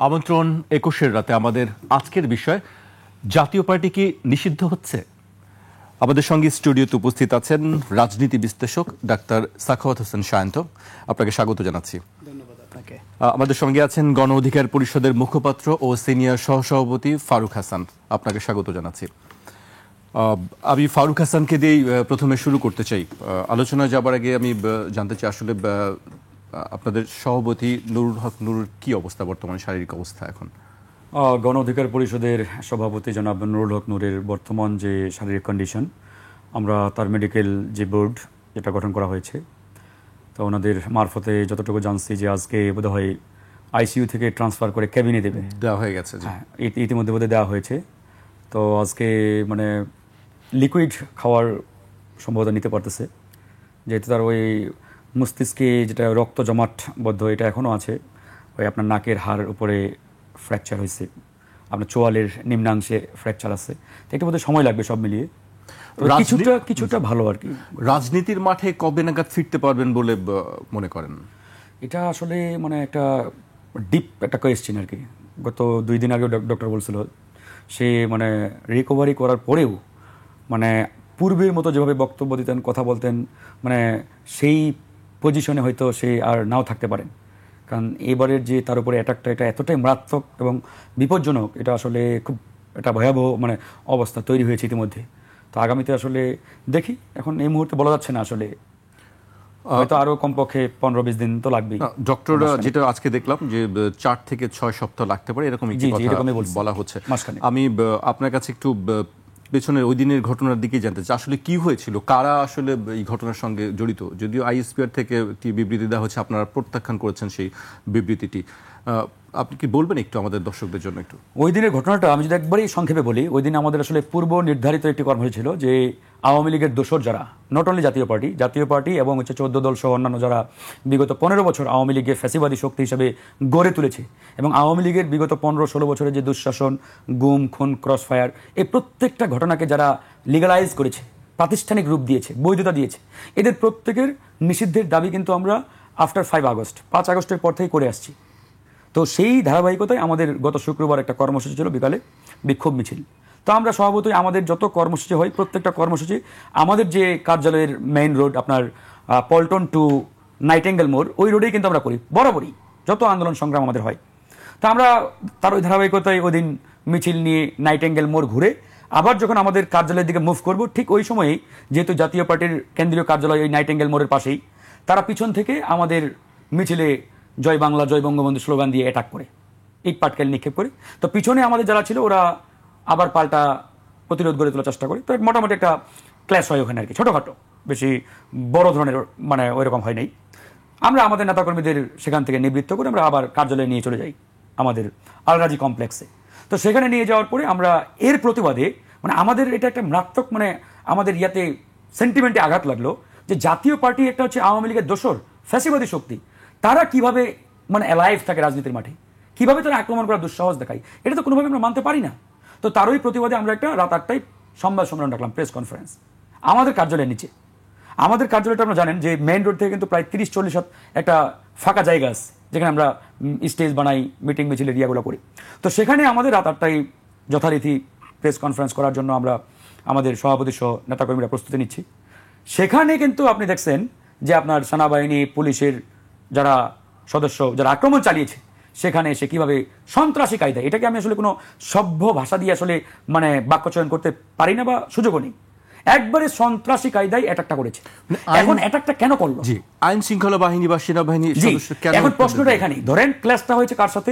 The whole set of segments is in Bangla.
আমন্ত্রণ ২১-এর রাতে আমাদের আজকের বিষয় জাতীয় পার্টি কি নিষিদ্ধ হচ্ছে। আমাদের সঙ্গে স্টুডিওতে উপস্থিত আছেন রাজনীতি বিশ্লেষক ডাক্তার সাখাওয়াত হোসেন সায়ন্ত, আপনাকে স্বাগত জানাচ্ছি। ধন্যবাদ আপনাকে। আমাদের সঙ্গে আছেন গণ অধিকার পরিষদের মুখপাত্র ও সিনিয়র সহসভাপতি ফারুক হাসান, আপনাকে স্বাগত জানাচ্ছি। আমি ফারুক হাসানকে দিয়েই প্রথমে শুরু করতে চাই। আলোচনায় যাবার আগে আমি জানতে চাই আসলে আপনাদের সভাপতি নুরুল হক নুরুর কি অবস্থা, বর্তমানে শারীরিক অবস্থা এখন? গণ অধিকার পরিষদের সভাপতি জনাব নুরুল হক নুরের বর্তমান যে শারীরিক কন্ডিশন, আমরা তার মেডিকেল যে বোর্ড যেটা গঠন করা হয়েছে, তো ওনাদের মারফতে যতটুকু জানছি যে আজকে বোধহয় আইসিইউ থেকে ট্রান্সফার করে ক্যাবিনে দেওয়া হয়ে গেছে। হ্যাঁ, ইতিমধ্যে বোধহয় দেওয়া হয়েছে। তো আজকে মানে লিকুইড খাওয়ার সম্ভবত নিতে পারতেছে, যেহেতু তার ওই মস্তিষ্কে যেটা রক্ত জমাটবদ্ধ এটা এখনও আছে, ওই আপনার নাকের হাড় উপরে ফ্র্যাকচার হয়েছে, আপনার চোয়ালের নিম্নাংশে ফ্র্যাকচার আছে, তো একটু বোধহয় সময় লাগবে সব মিলিয়ে। কিছুটা ভালো আর কি। রাজনীতির মাঠে কবে নাগাদ ফিরতে পারবেন বলে মনে করেন? এটা আসলে মানে একটা ডিপ একটা কোয়েশ্চেন আর কি। গত 2 দিন আগে ডক্টর বলছিল সে মানে রিকভারি করার পরেও মানে পূর্বের মতো যেভাবে বক্তব্য দিতেন, কথা বলতেন, মানে সেই পজিশনে হয়তো সে আর নাও থাকতে পারেন। কারণ এবারের যে তার উপরে অ্যাটাকটা, এটা এতটাই মারাত্মক এবং বিপজ্জনক, এটা আসলে খুব একটা ভয়াবহ মানে অবস্থা তৈরি হয়েছে ইতিমধ্যে। তো আগামীতে আসলে দেখি, এখন এই মুহূর্তে বলা যাচ্ছে না, আসলে হয়তো আরো কমপক্ষে 15-20 দিন তো লাগবেই। ডক্টর যেটা আজকে দেখলাম যে 4 থেকে 6 সপ্তাহ লাগতে পারে, এরকম একটি কথা বলা হচ্ছে। আমি আপনার কাছে একটু পেছনের ওই দিনের ঘটনার দিকে জানতে চাই, আসলে কি হয়েছিল, কারা আসলে এই ঘটনার সঙ্গে জড়িত। যদিও আইএসপিআর থেকে একটি বিবৃতি দেওয়া হচ্ছে, আপনারা প্রত্যাখ্যান করেছেন সেই বিবৃতিটি, আপনি কি বলবেন একটু আমাদের দর্শকদের জন্য? একটু ওই দিনের ঘটনাটা আমি যদি একবারই সংক্ষেপে বলি, ওই দিন আমাদের আসলে পূর্ব নির্ধারিত একটি কর্মসূচি ছিল যে আওয়ামী লীগের দোসর যারা, নট অনলি জাতীয় পার্টি এবং 14 দল সহ অন্যান্য যারা বিগত 15 বছর আওয়ামী লীগের ফ্যাসিবাদী শক্তি হিসেবে গড়ে তুলেছে, এবং আওয়ামী লীগের বিগত 15-16 বছরের যে দুঃশাসন, গুম, খুন, ক্রস ফায়ার, এই প্রত্যেকটা ঘটনাকে যারা লিগালাইজ করেছে, প্রাতিষ্ঠানিক রূপ দিয়েছে, বৈধতা দিয়েছে, এদের প্রত্যেকের নিষিদ্ধের দাবি কিন্তু আমরা আফটার 5 আগস্টের পর থেকে করে আসছি। তো সেই ধারাবাহিকতায় আমাদের গত শুক্রবার একটা কর্মসূচি ছিল, বিকালে বিক্ষোভ মিছিল। তো আমরা স্বভাবতই আমাদের যত কর্মসূচি হয়, প্রত্যেকটা কর্মসূচি আমাদের যে কার্যালয়ের মেইন রোড আপনার পল্টন টু নাইটেঙ্গেল মোড়, ওই রোডেই কিন্তু আমরা করি বরাবরই, যত আন্দোলন সংগ্রাম আমাদের হয়। তো আমরা তার ওই ধারাবাহিকতায় ওই দিন মিছিল নিয়ে নাইটেঙ্গেল মোড় ঘুরে আবার যখন আমাদের কার্যালয়ের দিকে মুভ করব, ঠিক ওই সময়েই যেহেতু জাতীয় পার্টির কেন্দ্রীয় কার্যালয় ওই নাইটেঙ্গেল মোড়ের পাশেই, তারা পিছন থেকে আমাদের মিছিলে জয় বাংলা জয় বঙ্গবন্ধু স্লোগান দিয়ে অ্যাটাক করে, ইট পাটকেল নিক্ষেপ করে। তো পিছনে আমাদের যারা ছিল ওরা আবার পাল্টা প্রতিরোধ গড়ে তোলার চেষ্টা করে। তো মোটামুটি একটা ক্ল্যাশ হয় ওখানে আর কি, ছোটোখাটো, বেশি বড় ধরনের মানে ওইরকম হয় নাই। আমরা আমাদের নেতাকর্মীদের সেখান থেকে নিবৃত্ত করে আমরা আবার কার্যালয়ে নিয়ে চলে যাই আমাদের আলরাজি কমপ্লেক্সে। তো সেখানে নিয়ে যাওয়ার পরে আমরা এর প্রতিবাদে মানে আমাদের এটা একটা মারাত্মক মানে আমাদের ইয়াতে সেন্টিমেন্টে আঘাত লাগলো যে জাতীয় পার্টি একটা হচ্ছে আওয়ামী লীগের দোসর ফ্যাসিবাদী শক্তি, তারা কিভাবে মানে অ্যালাইভ থাকে রাজনীতির মাঠে, কিভাবে তারা আক্রমণ করার দুঃসাহস দেখায়, এটা তো কোনোভাবে আমরা মানতে পারি না। তো তারই প্রতিবাদে আমরা একটা রাত 8টায় সংবাদ সম্মেলন রাখলাম, প্রেস কনফারেন্স আমাদের কার্যালয়ের নিচে। আমাদের কার্যালয়টা আপনারা জানেন যে মেইন রোড থেকে কিন্তু প্রায় 30-40 হাত একটা ফাঁকা জায়গা আছে, যেখানে আমরা স্টেজ বানাই, মিটিং মিছিলের ইয়াগুলো করি। তো সেখানে আমাদের রাত 8টায় যথারীতি প্রেস কনফারেন্স করার জন্য আমরা আমাদের সভাপতি সহ নেতাকর্মীরা প্রস্তুতি নিচ্ছি। সেখানে কিন্তু আপনি দেখছেন যে আপনার সেনাবাহিনী, পুলিশের যারা সদস্য যারা আক্রমণ চালিয়েছে, সেখানে এসে কিভাবে সন্ত্রাসী কায়দায়, এটাকে আমি আসলে কোনো সভ্য ভাষা দিয়ে আসলে মানে বাক্যচয়ন করতে পারি না বা সুযোগও নেই, একবারে সন্ত্রাসী কায়দায় অ্যাটাকটা করেছে। এখন অ্যাটাকটা কেন করলো? আইন শৃঙ্খলা বাহিনী বা সেনাবাহিনী সদস্য কেন? এখন প্রশ্নটা এখানেই, ধরেন ক্লাসটা হয়েছে কার সাথে?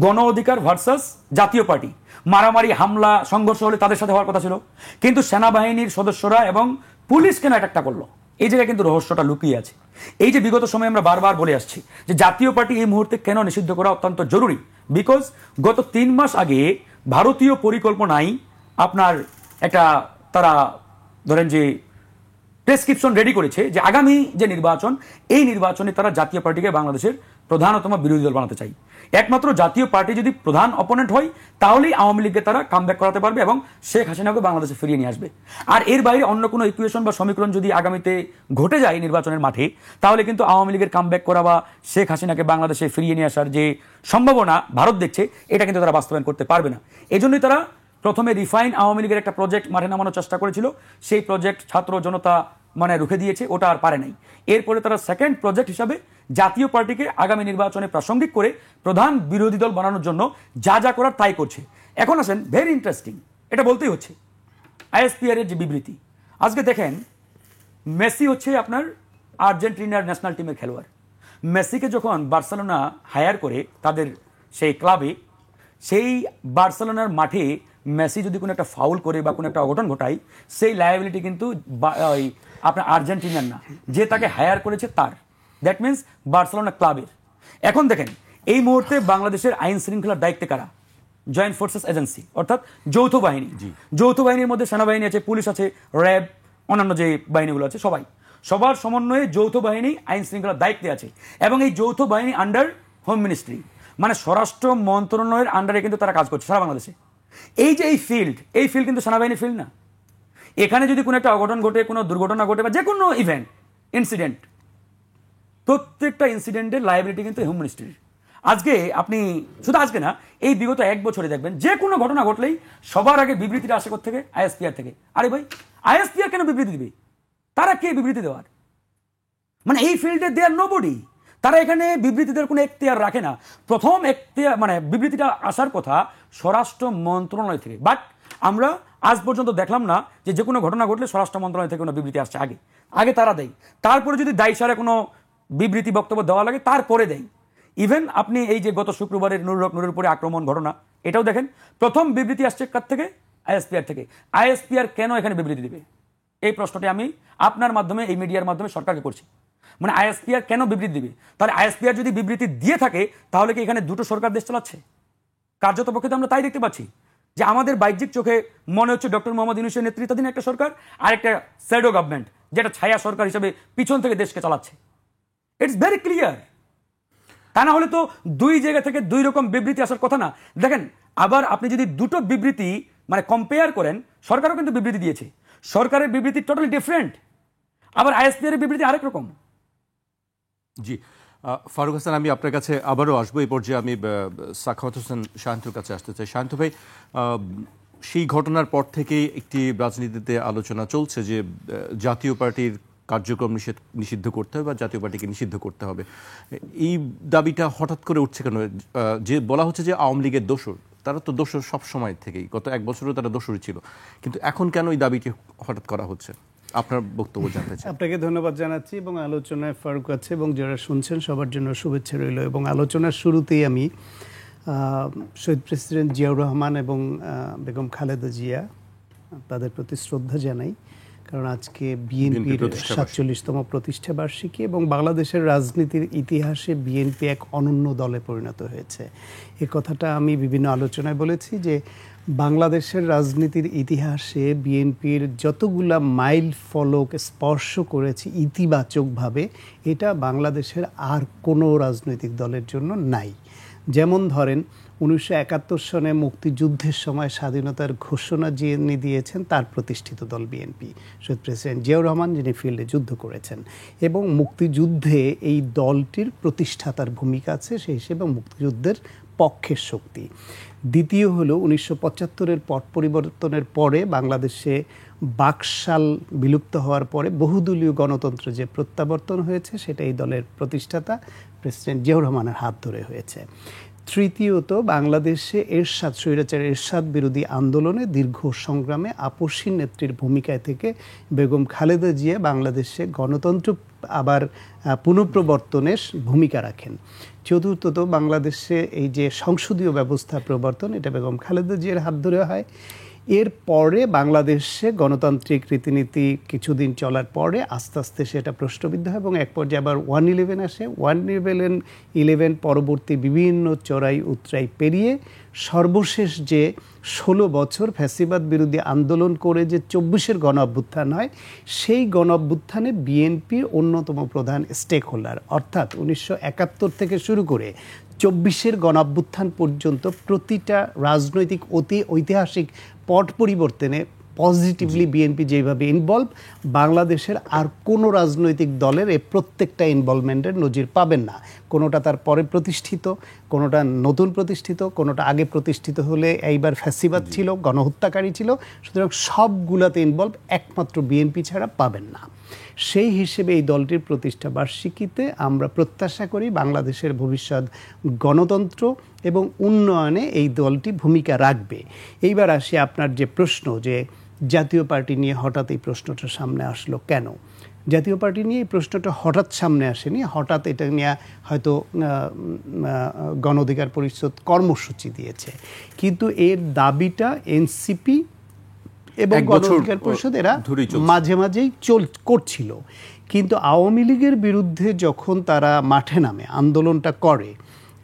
গণ অধিকার ভার্সাস জাতীয় পার্টি, মারামারি, হামলা, সংঘর্ষ হলে তাদের সাথে হওয়ার কথা ছিল, কিন্তু সেনাবাহিনীর সদস্যরা এবং পুলিশ কেন অ্যাটাকটা করলো? এই জায়গায় কিন্তু রহস্যটা লুকিয়ে আছে। এই যে বিগত সময়ে আমরা বারবার বলে আসছি যে জাতীয় পার্টি এই মুহূর্তে কেন নিষিদ্ধ করা অত্যন্ত জরুরি, বিকজ গত 3 মাস আগে ভারতীয় পরিকল্পনায় আপনার একটা তারা ধরেন যে প্রেসক্রিপশন রেডি করেছে যে আগামী যে নির্বাচন, এই নির্বাচনে তারা জাতীয় পার্টিকে বাংলাদেশের প্রধানতম বিরোধী দল বানাতে চাই। একমাত্র জাতীয় পার্টি যদি প্রধান অপোনেন্ট হয় তাহলেই আওয়ামী লীগকে তারা কামব্যাক করাতে পারবে এবং শেখ হাসিনাকে বাংলাদেশে ফিরিয়ে নিয়ে আসবে। আর এর বাইরে অন্য কোনো ইকুয়েশন বা সমীকরণ যদি আগামীতে ঘটে যায় নির্বাচনের মাঠে, তাহলে কিন্তু আওয়ামী লীগের কামব্যাক করা বা শেখ হাসিনাকে বাংলাদেশে ফিরিয়ে নিয়ে আসার যে সম্ভাবনা ভারত দেখছে, এটা কিন্তু তারা বাস্তবায়ন করতে পারবে না। এজন্যই তারা প্রথমে রিফাইন আওয়ামী লীগের একটা প্রজেক্ট মাঠে নামানোর চেষ্টা করেছিল, সেই প্রজেক্ট ছাত্র জনতা রুখে দিয়েছে, ওটা আর পারে নাই। এরপরে তারা সেকেন্ড প্রজেক্ট হিসাবে জাতীয় পার্টিকে আগামী নির্বাচনে প্রাসঙ্গিক করে প্রধান বিরোধী দল বানানোর জন্য যা যা করার তাই করছে। এখন আসেন, ভেরি ইন্টারেস্টিং, এটা বলতেই হচ্ছে, আইএসপিআর এর যে বিবৃতি। আজকে দেখেন, মেসি হচ্ছে আপনার আর্জেন্টিনার ন্যাশনাল টিমের খেলোয়াড়। মেসিকে যখন বার্সেলোনা হায়ার করে তাদের সেই ক্লাবে, সেই বার্সেলোনার মাঠে মেসি যদি কোনো একটা ফাউল করে বা কোনো একটা অঘটন ঘটায়, সেই লায়াবিলিটি কিন্তু আপনার আর্জেন্টিনার না, যে তাকে হায়ার করেছে তার। দ্যাট মিনস বার্সেলোনা ক্লাবের। এখন দেখেন, এই মুহূর্তে বাংলাদেশের আইন শৃঙ্খলার দায়িত্বে কারা? জয়েন্ট ফোর্সেস এজেন্সি, অর্থাৎ যৌথ বাহিনী। যৌথ বাহিনীর মধ্যে সেনাবাহিনী আছে, পুলিশ আছে, র্যাব, অন্যান্য যে বাহিনীগুলো আছে, সবার সমন্বয়ে যৌথ বাহিনী আইন শৃঙ্খলার দায়িত্বে আছে। এবং এই যৌথ বাহিনী আন্ডার হোম মিনিস্ট্রি, স্বরাষ্ট্র মন্ত্রণালয়ের আন্ডারে কিন্তু তারা কাজ করছে সারা বাংলাদেশে। এই যে এই ফিল্ড কিন্তু সেনাবাহিনী ফিল্ড না। এখানে যদি কোনো একটা অঘটন ঘটে, কোনো দুর্ঘটনা ঘটে বা যে কোনো ইভেন্ট, ইনসিডেন্ট, প্রত্যেকটা ইনসিডেন্টের লায়াবিলিটি কিন্তু হোম মিনিস্ট্রির। আজকে আপনি শুধু আজকে না, এই বিগত 1 বছরে দেখবেন যে কোনো ঘটনা ঘটলেই সবার আগে বিবৃতিটা আসে থেকে আইএসপিআর থেকে। আরে ভাই, আইএসপিআর কেন বিবৃতি দিবে? তারা কে বিবৃতি দেওয়ার? এই ফিল্ডে দে আর নোবডি। তারা এখানে বিবৃতি দেওয়ার কোনো এখতিয়ার রাখে না। প্রথম এখতিয়ার বিবৃতিটা আসার কথা স্বরাষ্ট্র মন্ত্রণালয় থেকে, বাট আমরা আজ পর্যন্ত দেখলাম না যে কোনো ঘটনা ঘটলে স্বরাষ্ট্র মন্ত্রণালয় থেকে কোনো বিবৃতি আসছে। আগে তারা দেয়, তারপরে যদি দায়সারে কোনো বিবৃতি বক্তব্য দেওয়া লাগে তারপরে দেয়। ইভেন আপনি এই যে গত শুক্রবারের নুরের উপরে আক্রমণ ঘটনা, এটাও দেখেন, প্রথম বিবৃতি আসছে কার থেকে? আইএসপিআর থেকে। আইএসপিআর কেন এখানে বিবৃতি দেবে? এই প্রশ্নটি আমি আপনার মাধ্যমে, এই মিডিয়ার মাধ্যমে সরকারকে করছি। আইএসপিআর কেন বিবৃতি দিবে? তাহলে আইএসপিআর যদি বিবৃতি দিয়ে থাকে, তাহলে কি এখানে দুটো সরকার দেশ চালাচ্ছে? কার্যত পক্ষে তো আমরা তাই দেখতে পাচ্ছি যে আমাদের বাহ্যিক চোখে মনে হচ্ছে ডক্টর মোহাম্মদ ইউনূসের নেতৃত্বাধীন একটা সরকার আর একটা শ্যাডো গভর্নমেন্ট, যেটা ছায়া সরকার হিসেবে পিছন থেকে দেশকে চালাচ্ছে। It's very clear. তা না হলে তো দুই জায়গা থেকে দুই রকম বিবৃতি আসার কথা না। দেখেন, আবার আপনি যদি দুটো বিবৃতি কম্পেয়ার করেন, সরকারও কিন্তু বিবৃতি দিয়েছে, সরকারের বিবৃতি টোটালি ডিফারেন্ট, আবার আইএসপিআর এর বিবৃতি আরেক রকম। জি, ফারুক হাসান, আমি আপনার কাছে আবারও আসবো। এই পর্যায়ে আমি সাখাওয়াত হোসেন শান্তর কাছে আসতে চাই। শান্ত ভাই, সেই ঘটনার পর থেকেই একটি রাজনীতিতে আলোচনা চলছে যে জাতীয় পার্টির কার্যক্রম নিষিদ্ধ করতে হবে বা জাতীয় পার্টিকে নিষিদ্ধ করতে হবে। এই দাবিটা হঠাৎ করে উঠছে কেন? যে বলা হচ্ছে যে আওয়ামী লীগের দোসর, তারা তো দোসর সব সময় থেকেই, গত 1 বছরও তারা দোসরই ছিল, কিন্তু এখন কেন এই দাবিটি হঠাৎ করা হচ্ছে? আপনার বক্তব্য জানতে চাই। আপনাকে ধন্যবাদ জানাচ্ছি এবং আলোচনায় ফারুক আছে এবং যারা শুনছেন সবার জন্য শুভেচ্ছা রইল। এবং আলোচনার শুরুতেই আমি শহীদ প্রেসিডেন্ট জিয়াউর রহমান এবং বেগম খালেদা জিয়া, তাদের প্রতি শ্রদ্ধা জানাই, কারণ আজকে বিএনপির 47তম প্রতিষ্ঠা বার্ষিকী এবং বাংলাদেশের রাজনীতির ইতিহাসে বিএনপি এক অনন্য দলে পরিণত হয়েছে। এ কথাটা আমি বিভিন্ন আলোচনায় বলেছি যে বাংলাদেশের রাজনীতির ইতিহাসে বিএনপির যতগুলা মাইল ফলক স্পর্শ করেছে ইতিবাচকভাবে, এটা বাংলাদেশের আর কোনো রাজনৈতিক দলের জন্য নাই। যেমন ধরেন 1971 সনে মুক্তিযুদ্ধের সময় স্বাধীনতার ঘোষণা যিনি দিয়েছেন তার প্রতিষ্ঠিত দল বিএনপি, শহীদ প্রেসিডেন্ট জিয়াউর রহমান যিনি ফিল্ডে যুদ্ধ করেছেন, এবং মুক্তিযুদ্ধে এই দলটির প্রতিষ্ঠাতার ভূমিকা আছে, সেই হিসেবে মুক্তিযুদ্ধের পক্ষের শক্তি। দ্বিতীয় হলো 1975-এর পট পরিবর্তনের পরে বাংলাদেশে বাকশাল বিলুপ্ত হওয়ার পরে বহুদলীয় গণতন্ত্র যে প্রত্যাবর্তন হয়েছে, সেটা এই দলের প্রতিষ্ঠাতা প্রেসিডেন্ট জিয়াউর রহমানের হাত ধরে হয়েছে। তৃতীয়ত, বাংলাদেশে স্বৈরাচার এরশাদ বিরোধী আন্দোলনে দীর্ঘ সংগ্রামে আপসী নেত্রীর ভূমিকায় থেকে বেগম খালেদা জিয়া বাংলাদেশে গণতন্ত্র আবার পুনঃপ্রবর্তনের ভূমিকা রাখেন। চতুর্থত, বাংলাদেশে এই যে সংসদীয় ব্যবস্থা প্রবর্তন, এটা বেগম খালেদা জিয়ার হাত ধরে হয়। এর পরে বাংলাদেশে গণতান্ত্রিক রীতিনীতি কিছুদিন চলার পরে আস্তে আস্তে সেটা প্রশ্নবিদ্ধ হয় এবং এক পর্যায়ে আবার 1/11 আসে। 1/11 পরবর্তী বিভিন্ন চড়াই উতরাই পেরিয়ে সর্বশেষ যে 16 বছর ফ্যাসিবাদ বিরোধী আন্দোলন করে যে 24-এর গণ অভ্যুত্থান হয়, সেই গণ অভ্যুত্থানে বিএনপির অন্যতম প্রধান স্টেক হোল্ডার, অর্থাৎ 1971 থেকে শুরু করে 24-এর গণ অভ্যুত্থান পর্যন্ত প্রতিটা রাজনৈতিক ঐতিহাসিক পট পরিবর্তনে পজিটিভলি বিএনপি যেভাবে ইনভলভ, বাংলাদেশের আর কোনো রাজনৈতিক দলের এই প্রত্যেকটা ইনভলভমেন্টের নজির পাবেন না। কোনোটা তার পরে প্রতিষ্ঠিত, কোনোটা নতুন প্রতিষ্ঠিত, কোনোটা আগে প্রতিষ্ঠিত হলে এইবার ফ্যাসিবাদ ছিল, গণহত্যাকারী ছিল। সুতরাং সবগুলাতে ইনভলভ, একমাত্র বিএনপি ছাড়া পাবেন না। সেই হিসেবে এই দলটির প্রতিষ্ঠা বার্ষিকীতে আমরা প্রত্যাশা করি বাংলাদেশের ভবিষ্যৎ গণতন্ত্র এবং উন্নয়নে এই দলটি ভূমিকা রাখবে। এইবার আসি আপনার যে প্রশ্ন, যে জাতীয় পার্টি নিয়ে হঠাৎ এই প্রশ্নটা সামনে আসলো কেন? জাতীয় পার্টি নিয়ে এই প্রশ্নটা হঠাৎ সামনে আসেনি। হঠাৎ এটা নিয়ে হয়তো গণ অধিকার পরিষদ কর্মসূচি দিয়েছে, কিন্তু এর দাবিটা এনসিপি এবং গণ অধিকার পরিষদ এরা মাঝে মাঝেই করছিল। কিন্তু আওয়ামী লীগের বিরুদ্ধে যখন তারা মাঠে নামে আন্দোলনটা করে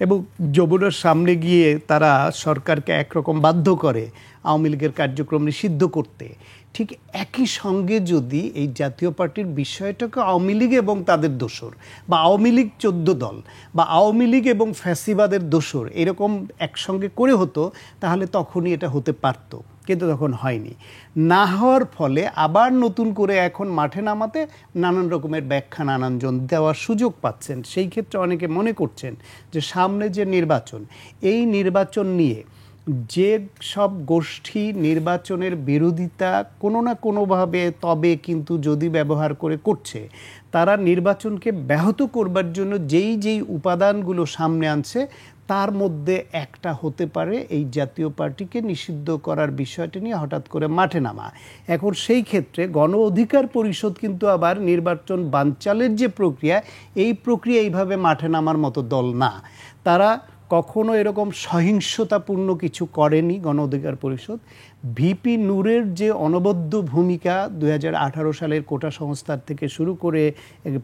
এবং যমুনার সামনে গিয়ে তারা সরকারকে একরকম বাধ্য করে আওয়ামী লীগের কার্যক্রম নিষিদ্ধ করতে, ঠিক একই সঙ্গে যদি এই জাতীয় পার্টির বিষয়টাকে আওয়ামী লীগ এবং তাদের দোসর, বা আওয়ামী লীগ 14 দল, বা আওয়ামী লীগ এবং ফ্যাসিবাদের দোসর এরকম একসঙ্গে করে হতো, তাহলে তখনই এটা হতে পারত। কিন্তু তখন হয়নি। না হওয়ার ফলে আবার নতুন করে এখন মাঠে নামাতে নানান রকমের ব্যাখ্যা নানানজন দেওয়ার সুযোগ পাচ্ছেন। সেই ক্ষেত্রে অনেকে মনে করছেন যে সামনে যে নির্বাচন, এই নির্বাচন নিয়ে যে সব গোষ্ঠী নির্বাচনের বিরোধিতা কোনো না কোনোভাবে তবে কিন্তু যদি ব্যবহার করে করছে, তারা নির্বাচনকে ব্যাহত করবার জন্য যেই উপাদানগুলো সামনে আনছে, তার মধ্যে একটা হতে পারে এই জাতীয় পার্টিকে নিষিদ্ধ করার বিষয়টি নিয়ে হঠাৎ করে মাঠে নামা। এখন সেই ক্ষেত্রে গণ অধিকার পরিষদ কিন্তু আবার নির্বাচন বানচালের যে প্রক্রিয়া, এই প্রক্রিয়া এইভাবে মাঠে নামার মতো দল না। তারা কখনো এরকম সহিংসতাপূর্ণ কিছু করেনি গণ অধিকার পরিষদ। ভিপি নূরের যে অনবদ্য ভূমিকা 2018 সালের কোটা সংস্থার থেকে শুরু করে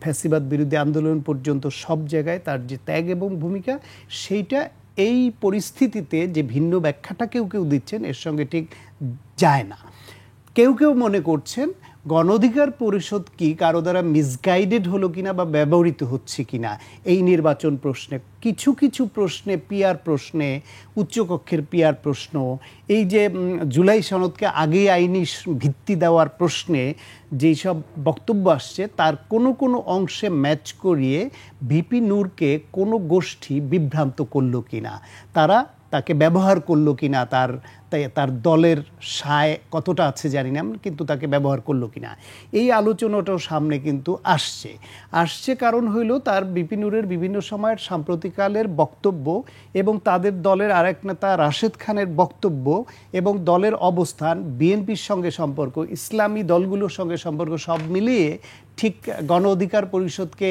ফ্যাসিবাদ বিরোধী আন্দোলন পর্যন্ত সব জায়গায় তার যে ত্যাগ এবং ভূমিকা, সেইটা এই পরিস্থিতিতে যে ভিন্ন ব্যাখ্যাটা কেউ দিচ্ছেন এর সঙ্গে ঠিক যায় না। কেউ মনে করছেন গণ অধিকার পরিষদ কি কারো দ্বারা মিসগাইডেড হলো কিনা বা ব্যবহৃত হচ্ছে কিনা এই নির্বাচন প্রশ্নে, কিছু প্রশ্নে, পিআর প্রশ্নে, উচ্চকক্ষের পিআর প্রশ্ন, এই যে জুলাই সনদকে আগে আইনি ভিত্তি দেওয়ার প্রশ্নে যেই সব বক্তব্য আসছে, তার কোনো অংশে ম্যাচ করিয়ে ভিপি নূরকে কোনো গোষ্ঠী বিভ্রান্ত করলো কিনা, তাকে ব্যবহার করলো কিনা, তার দলের সায় কতটা আছে জানি না, কিন্তু তাকে ব্যবহার করলো কিনা, এই আলোচনাটাও সামনে কিন্তু আসছে। কারণ হইল তার ভিপি নূরের বিভিন্ন সময়ের সাম্প্রতিককালের বক্তব্য এবং তাদের দলের আরেক নেতা রাশেদ খানের বক্তব্য এবং দলের অবস্থান, বিএনপির সঙ্গে সম্পর্ক, ইসলামী দলগুলোর সঙ্গে সম্পর্ক, সব মিলিয়ে ঠিক গণ অধিকার পরিষদকে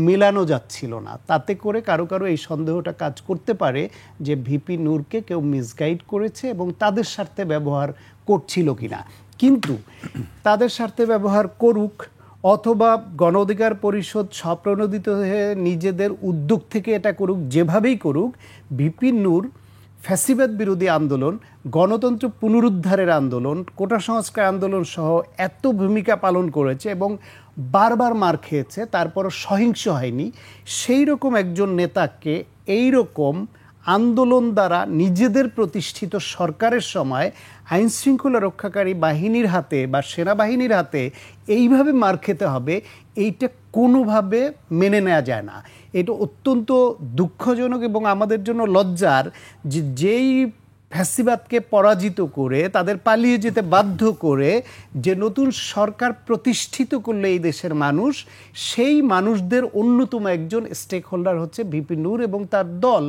মেলানো যাচ্ছিল না। তাতে করে কারো এই সন্দেহটা কাজ করতে পারে যে ভিপি নূরকে কেউ মিসগাইড করেছে এবং তাদের স্বার্থে ব্যবহার করছিল কিনা। কিন্তু তাদের স্বার্থে ব্যবহার করুক অথবা গণ অধিকার পরিষদ স্বপ্রণোদিত হয়ে নিজেদের উদ্যোগ থেকে এটা করুক, যেভাবেই করুক, ভিপি নূর ফ্যাসিবাদ বিরোধী আন্দোলন, গণতন্ত্র পুনরুদ্ধারের আন্দোলন, কোটা সংস্কার আন্দোলন সহ এত ভূমিকা পালন করেছে এবং বারবার মার খেয়েছে, তারপরও সহিংস হয়নি। সেই রকম একজন নেতাকে এই রকম আন্দোলন দ্বারা নিজেদের প্রতিষ্ঠিত সরকারের সময় আইন শৃঙ্খলা রক্ষাকারী বাহিনীর হাতে বা সেনাবাহিনীর হাতে এইভাবে মার খেতে হবে, এইটা কোনোভাবে মেনে নেওয়া যায় না। এটা অত্যন্ত দুঃখজনক এবং আমাদের জন্য লজ্জার যে যেই ফ্যাসিবাদকে পরাজিত করে তাদের পালিয়ে যেতে বাধ্য করে যে নতুন সরকার প্রতিষ্ঠিত করলে এই দেশের মানুষ, সেই মানুষদের অন্যতম একজন স্টেক হোল্ডার হচ্ছে ভিপি নূর এবং তার দল।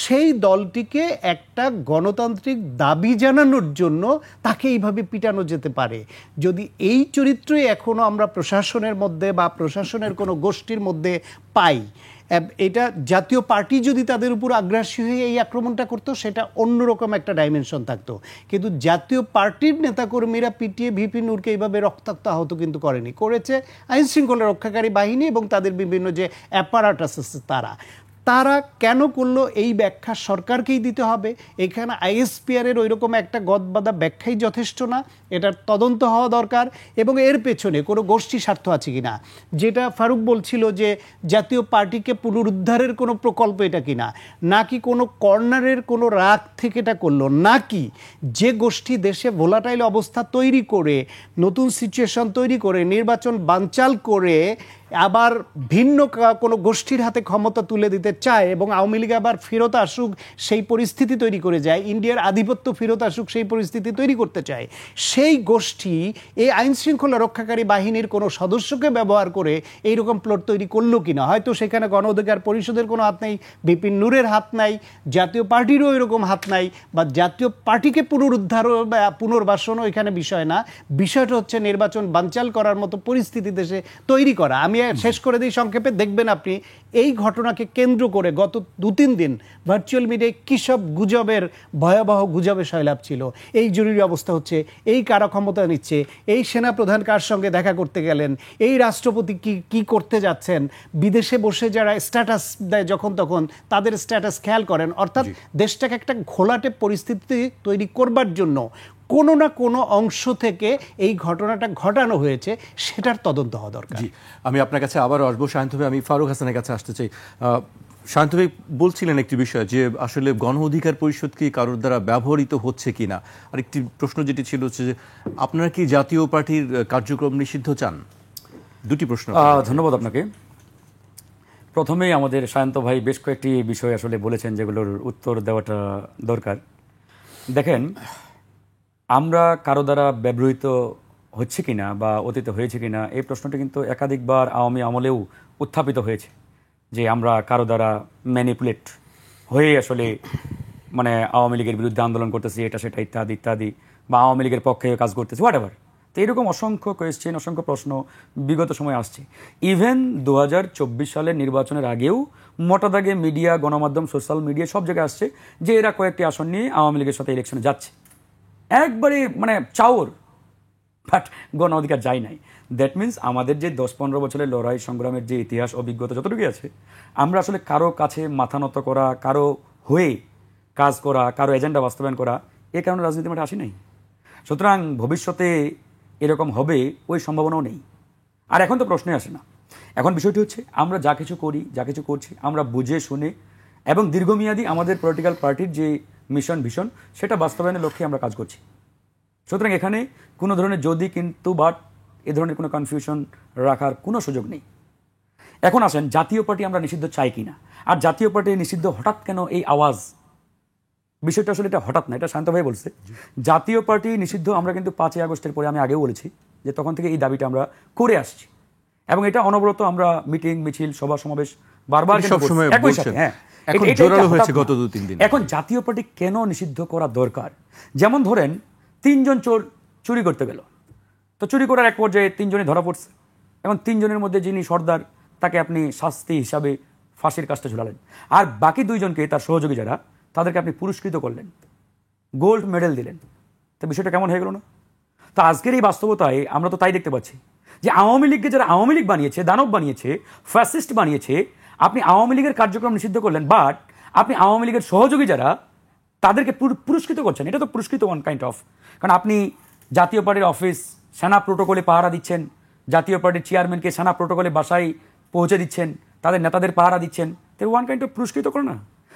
সেই দলটিকে একটা গণতান্ত্রিক দাবি জানানোর জন্য তাকে এইভাবে পিটানো যেতে পারে। যদি এই চরিত্রই এখনও আমরা প্রশাসনের মধ্যে বা প্রশাসনের কোনো গোষ্ঠীর মধ্যে পাই এটা জাতীয় পার্টি যদি তাদের উপর আগ্রাসী হয়ে এই আক্রমণটা করতো সেটা অন্যরকম একটা ডাইমেনশন থাকতো, কিন্তু জাতীয় পার্টির নেতাকর্মীরা পিটিয়ে ভিপি নূরকে এইভাবে রক্তাক্ত আহত কিন্তু করেনি, করেছে আইন শৃঙ্খলা রক্ষাকারী বাহিনী এবং তাদের বিভিন্ন যে অ্যাপারাটাস আছে তারা কেন করলো এই ব্যাখ্যা সরকারকেই দিতে হবে। এখানে আইএসপিআরের ওই রকম একটা গদবাদা ব্যাখ্যাই যথেষ্ট না, এটার তদন্ত হওয়া দরকার এবং এর পেছনে কোনো গোষ্ঠী স্বার্থ আছে কিনা, যেটা ফারুক বলছিল যে জাতীয় পার্টিকে পুনরুদ্ধারের কোনো প্রকল্প এটা কিনা, নাকি কোনো কর্নারের কোনো রাগ থেকে এটা করলো, নাকি যে গোষ্ঠী দেশে ভোলাটাইল অবস্থা তৈরি করে নতুন সিচুয়েশন তৈরি করে নির্বাচন বানচাল করে আবার ভিন্ন কোনো গোষ্ঠীর হাতে ক্ষমতা তুলে দিতে চায় এবং আওয়ামী লীগ আবার ফেরত আসুক সেই পরিস্থিতি তৈরি করে যায়, ইন্ডিয়ার আধিপত্য ফেরত আসুক সেই পরিস্থিতি তৈরি করতে চায়, সেই গোষ্ঠী এই আইন শৃঙ্খলা রক্ষাকারী বাহিনীর কোনো সদস্যকে ব্যবহার করে এইরকম প্লট তৈরি করলো কিনা। হয়তো সেখানে গণ অধিকার পরিষদের কোনো হাত নাই, বিপিন নূরের হাত নাই, জাতীয় পার্টিরও এরকম হাত নাই, বা জাতীয় পার্টিকে পুনরুদ্ধারও বা পুনর্বাসনও এখানে বিষয় না, বিষয়টা হচ্ছে নির্বাচন বানচাল করার মতো পরিস্থিতি দেশে তৈরি করা। আমি শেষ করে দিই সংক্ষেপে, দেখবেন আপনি এই ঘটনাকে কেন্দ্র করে গত 2-3 দিন ভার্চুয়াল মিডিয়ায় কী সব গুজবের ভয়াবহ গুজবের সয়লাভ ছিল। এই জরুরি অবস্থা হচ্ছে, এই কারা ক্ষমতা নিচ্ছে, এই সেনাপ্রধান কার সঙ্গে দেখা করতে গেলেন, এই রাষ্ট্রপতি কি করতে যাচ্ছেন, বিদেশে বসে যারা স্ট্যাটাস দেয় যখন তখন তাদের স্ট্যাটাস খেয়াল করেন, অর্থাৎ দেশটাকে একটা ঘোলাটে পরিস্থিতি তৈরি করবার জন্য কোনো না কোনো অংশ থেকে এই ঘটনাটা ঘটানো হয়েছে, সেটার তদন্ত হওয়া দরকার। আমি আপনার কাছে আবার আসবো শান্ত ভাই, আমি ফারুক হাসানের কাছে আসতে চাই। শান্ত ভাই বলছিলেন একটি বিষয় যে আসলে গণ অধিকার পরিষদ কি কারোর দ্বারা ব্যবহৃত হচ্ছে কিনা, আর একটি প্রশ্ন যেটি ছিল হচ্ছে যে আপনারা কি জাতীয় পার্টির কার্যক্রম নিষিদ্ধ চান? দুটি প্রশ্ন। ধন্যবাদ আপনাকে। প্রথমেই আমাদের শান্ত ভাই বেশ কয়েকটি বিষয় আসলে বলেছেন যেগুলোর উত্তর দেওয়াটা দরকার। দেখেন, আমরা কারো দ্বারা ব্যবহৃত হচ্ছে কিনা বা অতীতে হয়েছে কিনা এই প্রশ্নটি কিন্তু একাধিকবার আওয়ামী আমলেও উত্থাপিত হয়েছে, যে আমরা কারো দ্বারা ম্যানিপুলেট হয়ে আসলে মানে আওয়ামী লীগের বিরুদ্ধে আন্দোলন করতেছি, এটা সেটা ইত্যাদি ইত্যাদি, বা আওয়ামী লীগের পক্ষে কাজ করতেছি, হোয়াট এভার। তো এরকম অসংখ্য কোয়েশ্চেন, অসংখ্য প্রশ্ন বিগত সময় আসছে। ইভেন 2024 সালের নির্বাচনের আগেও মোটা দাগে মিডিয়া, গণমাধ্যম, সোশ্যাল মিডিয়া সব জায়গায় আসছে যে এরা কয়েকটি আসন নিয়ে আওয়ামী লীগের সাথে ইলেকশনে যাচ্ছে, একবারে মানে চাওর, বাট গণ অধিকার যায় নাই। দ্যাট মিনস আমাদের যে 10-15 বছরের লড়াই সংগ্রামের যে ইতিহাস, অভিজ্ঞতা যতটুকু আছে, আমরা আসলে কারো কাছে মাথা নত করা, কারো হয়ে কাজ করা, কারো এজেন্ডা বাস্তবায়ন করা, এ কারণে রাজনীতির মাঠে আসি নাই। সুতরাং ভবিষ্যতে এরকম হবে ওই সম্ভাবনাও নেই। আর এখন তো প্রশ্নই আসে না। এখন বিষয়টি হচ্ছে আমরা যা কিছু করি, যা কিছু করছি, আমরা বুঝে শুনে এবং দীর্ঘমেয়াদী আমাদের পলিটিক্যাল পার্টির যে মিশন ভিশন সেটা বাস্তবায়নের লক্ষ্যে আমরা কাজ করছি। সুতরাং এখানে কোনো ধরনের যদি কিন্তু বাট এ ধরনের কোনো কনফিউশন রাখার কোনো সুযোগ নেই। এখন আসেন জাতীয় পার্টি আমরা নিষিদ্ধ চাই কিনা, আর জাতীয় পার্টি নিষিদ্ধ হঠাৎ কেন এই আওয়াজ, বিষয়টা আসলে এটা হঠাৎ না, এটা শান্ত ভাই বলছে। জাতীয় পার্টি নিষিদ্ধ আমরা কিন্তু 5ই আগস্টের পরে, আমি আগেও বলেছি যে তখন থেকে এই দাবিটা আমরা করে আসছি এবং এটা অনবরত আমরা মিটিং, মিছিল, সভা সমাবেশ বারবার একই সাথে। হ্যাঁ, গত 2-3 দিন। এখন জাতীয় পার্টি কেন নিষিদ্ধ করা দরকার? যেমন ধরেন 3 জন চোর চুরি করতে গেল, তো চুরি করার এক পর্যায়ে 3 জনই ধরা পড়ছে। এখন 3 জনের মধ্যে যিনি সর্দার তাকে আপনি শাস্তি হিসাবে ফাঁসির কাজটা ঝুলালেন, আর বাকি 2 জনকে তার সহযোগী যারা তাদেরকে আপনি পুরস্কৃত করলেন, গোল্ড মেডেল দিলেন। তো বিষয়টা কেমন হয়ে গেল না? তো আজকের এই বাস্তবতায় আমরা তো তাই দেখতে পাচ্ছি যে আওয়ামী লীগকে যারা আওয়ামী লীগ বানিয়েছে, দানব বানিয়েছে, ফ্যাসিস্ট বানিয়েছে, আপনি আওয়ামী লীগের কার্যক্রম নিষিদ্ধ করলেন, বাট আপনি আওয়ামী লীগের সহযোগী যারা তাদেরকে পুরস্কৃত করছেন। এটা তো পুরস্কৃত ওয়ান কাইন্ড অফ, কারণ আপনি জাতীয় পার্টির অফিস সেনা প্রোটোকলে পাহারা দিচ্ছেন, জাতীয় পার্টির চেয়ারম্যানকে সেনা প্রোটোকলে বাসায় পৌঁছে দিচ্ছেন, তাদের নেতাদের পাহারা দিচ্ছেন, তো ওয়ান কাইন্ড অফ পুরস্কৃত করে না?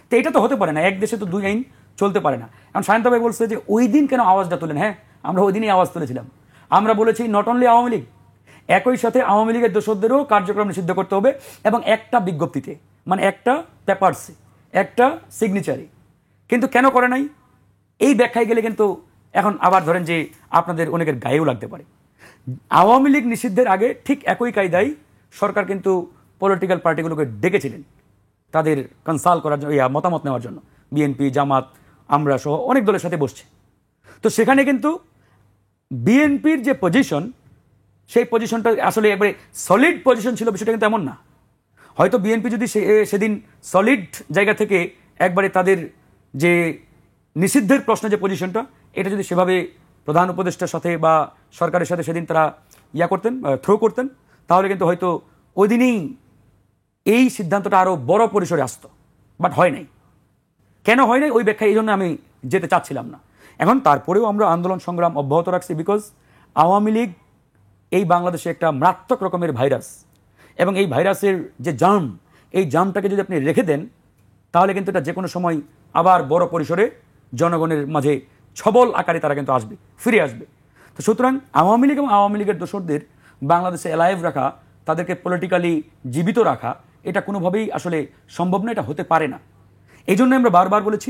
তো এটা তো হতে পারে না, এক দেশে তো 2 আইন চলতে পারে না। এখন শান্ত ভাই বলছে যে ওই দিন কেন আওয়াজটা তুলেন? হ্যাঁ, আমরা ওই দিনই আওয়াজ তুলেছিলাম। আমরা বলেছি নট অনলি আওয়ামী লীগ, একই সাথে আওয়ামী লীগের দোসরদেরও কার্যক্রম নিষিদ্ধ করতে হবে, এবং একটা বিজ্ঞপ্তিতে, মানে একটা পেপারসে, একটা সিগনেচারে। কিন্তু কেন করে নাই এই ব্যাখ্যায় গেলে কিন্তু এখন আবার ধরেন যে আপনাদের অনেকের গায়েও লাগতে পারে। আওয়ামী লীগ নিষিদ্ধের আগে ঠিক একই কায়দায় সরকার কিন্তু পলিটিক্যাল পার্টিগুলোকে ডেকেছিলেন তাদের কনসাল্ট করার জন্য, মতামত নেওয়ার জন্য। বিএনপি, জামাত, আমরা সহ অনেক দলের সাথে বসছে। তো সেখানে কিন্তু বিএনপির যে পজিশন, সেই পজিশনটা আসলে একবারে সলিড পজিশন ছিল, বিষয়টা কিন্তু এমন না। হয়তো বিএনপি যদি সেদিন সলিড জায়গা থেকে একবারে তাদের যে নিষিদ্ধের প্রশ্নে যে পজিশনটা, এটা যদি সেভাবে প্রধান উপদেষ্টার সাথে বা সরকারের সাথে সেদিন তারা করতেন, থ্রো করতেন, তাহলে কিন্তু হয়তো ওই দিনেই এই সিদ্ধান্তটা আরো বড় পরিসরে আসতো। বাট হয় নাই। কেন হয় নাই ওই ব্যাখ্যা এই জন্য আমি যেতে চাচ্ছিলাম না। এখন তারপরেও আমরা আন্দোলন সংগ্রাম অব্যাহত রাখছি, বিকজ আওয়ামী লীগ এই বাংলাদেশে একটা মারাত্মক রকমের ভাইরাস, এবং এই ভাইরাসের যে জাম, এই জামটাকে যদি আপনি রেখে দেন তাহলে কিন্তু এটা যে কোনো সময় আবার বড় পরিসরে জনগণের মাঝে ছবল আকারে তারা কিন্তু আসবে, ফিরে আসবে। তো সুতরাং আওয়ামী লীগ এবং আওয়ামী লীগের দোসরদের বাংলাদেশে অ্যালাইভ রাখা, তাদেরকে পলিটিক্যালি জীবিত রাখা, এটা কোনোভাবেই আসলে সম্ভব না, এটা হতে পারে না। এই জন্য আমরা বারবার বলেছি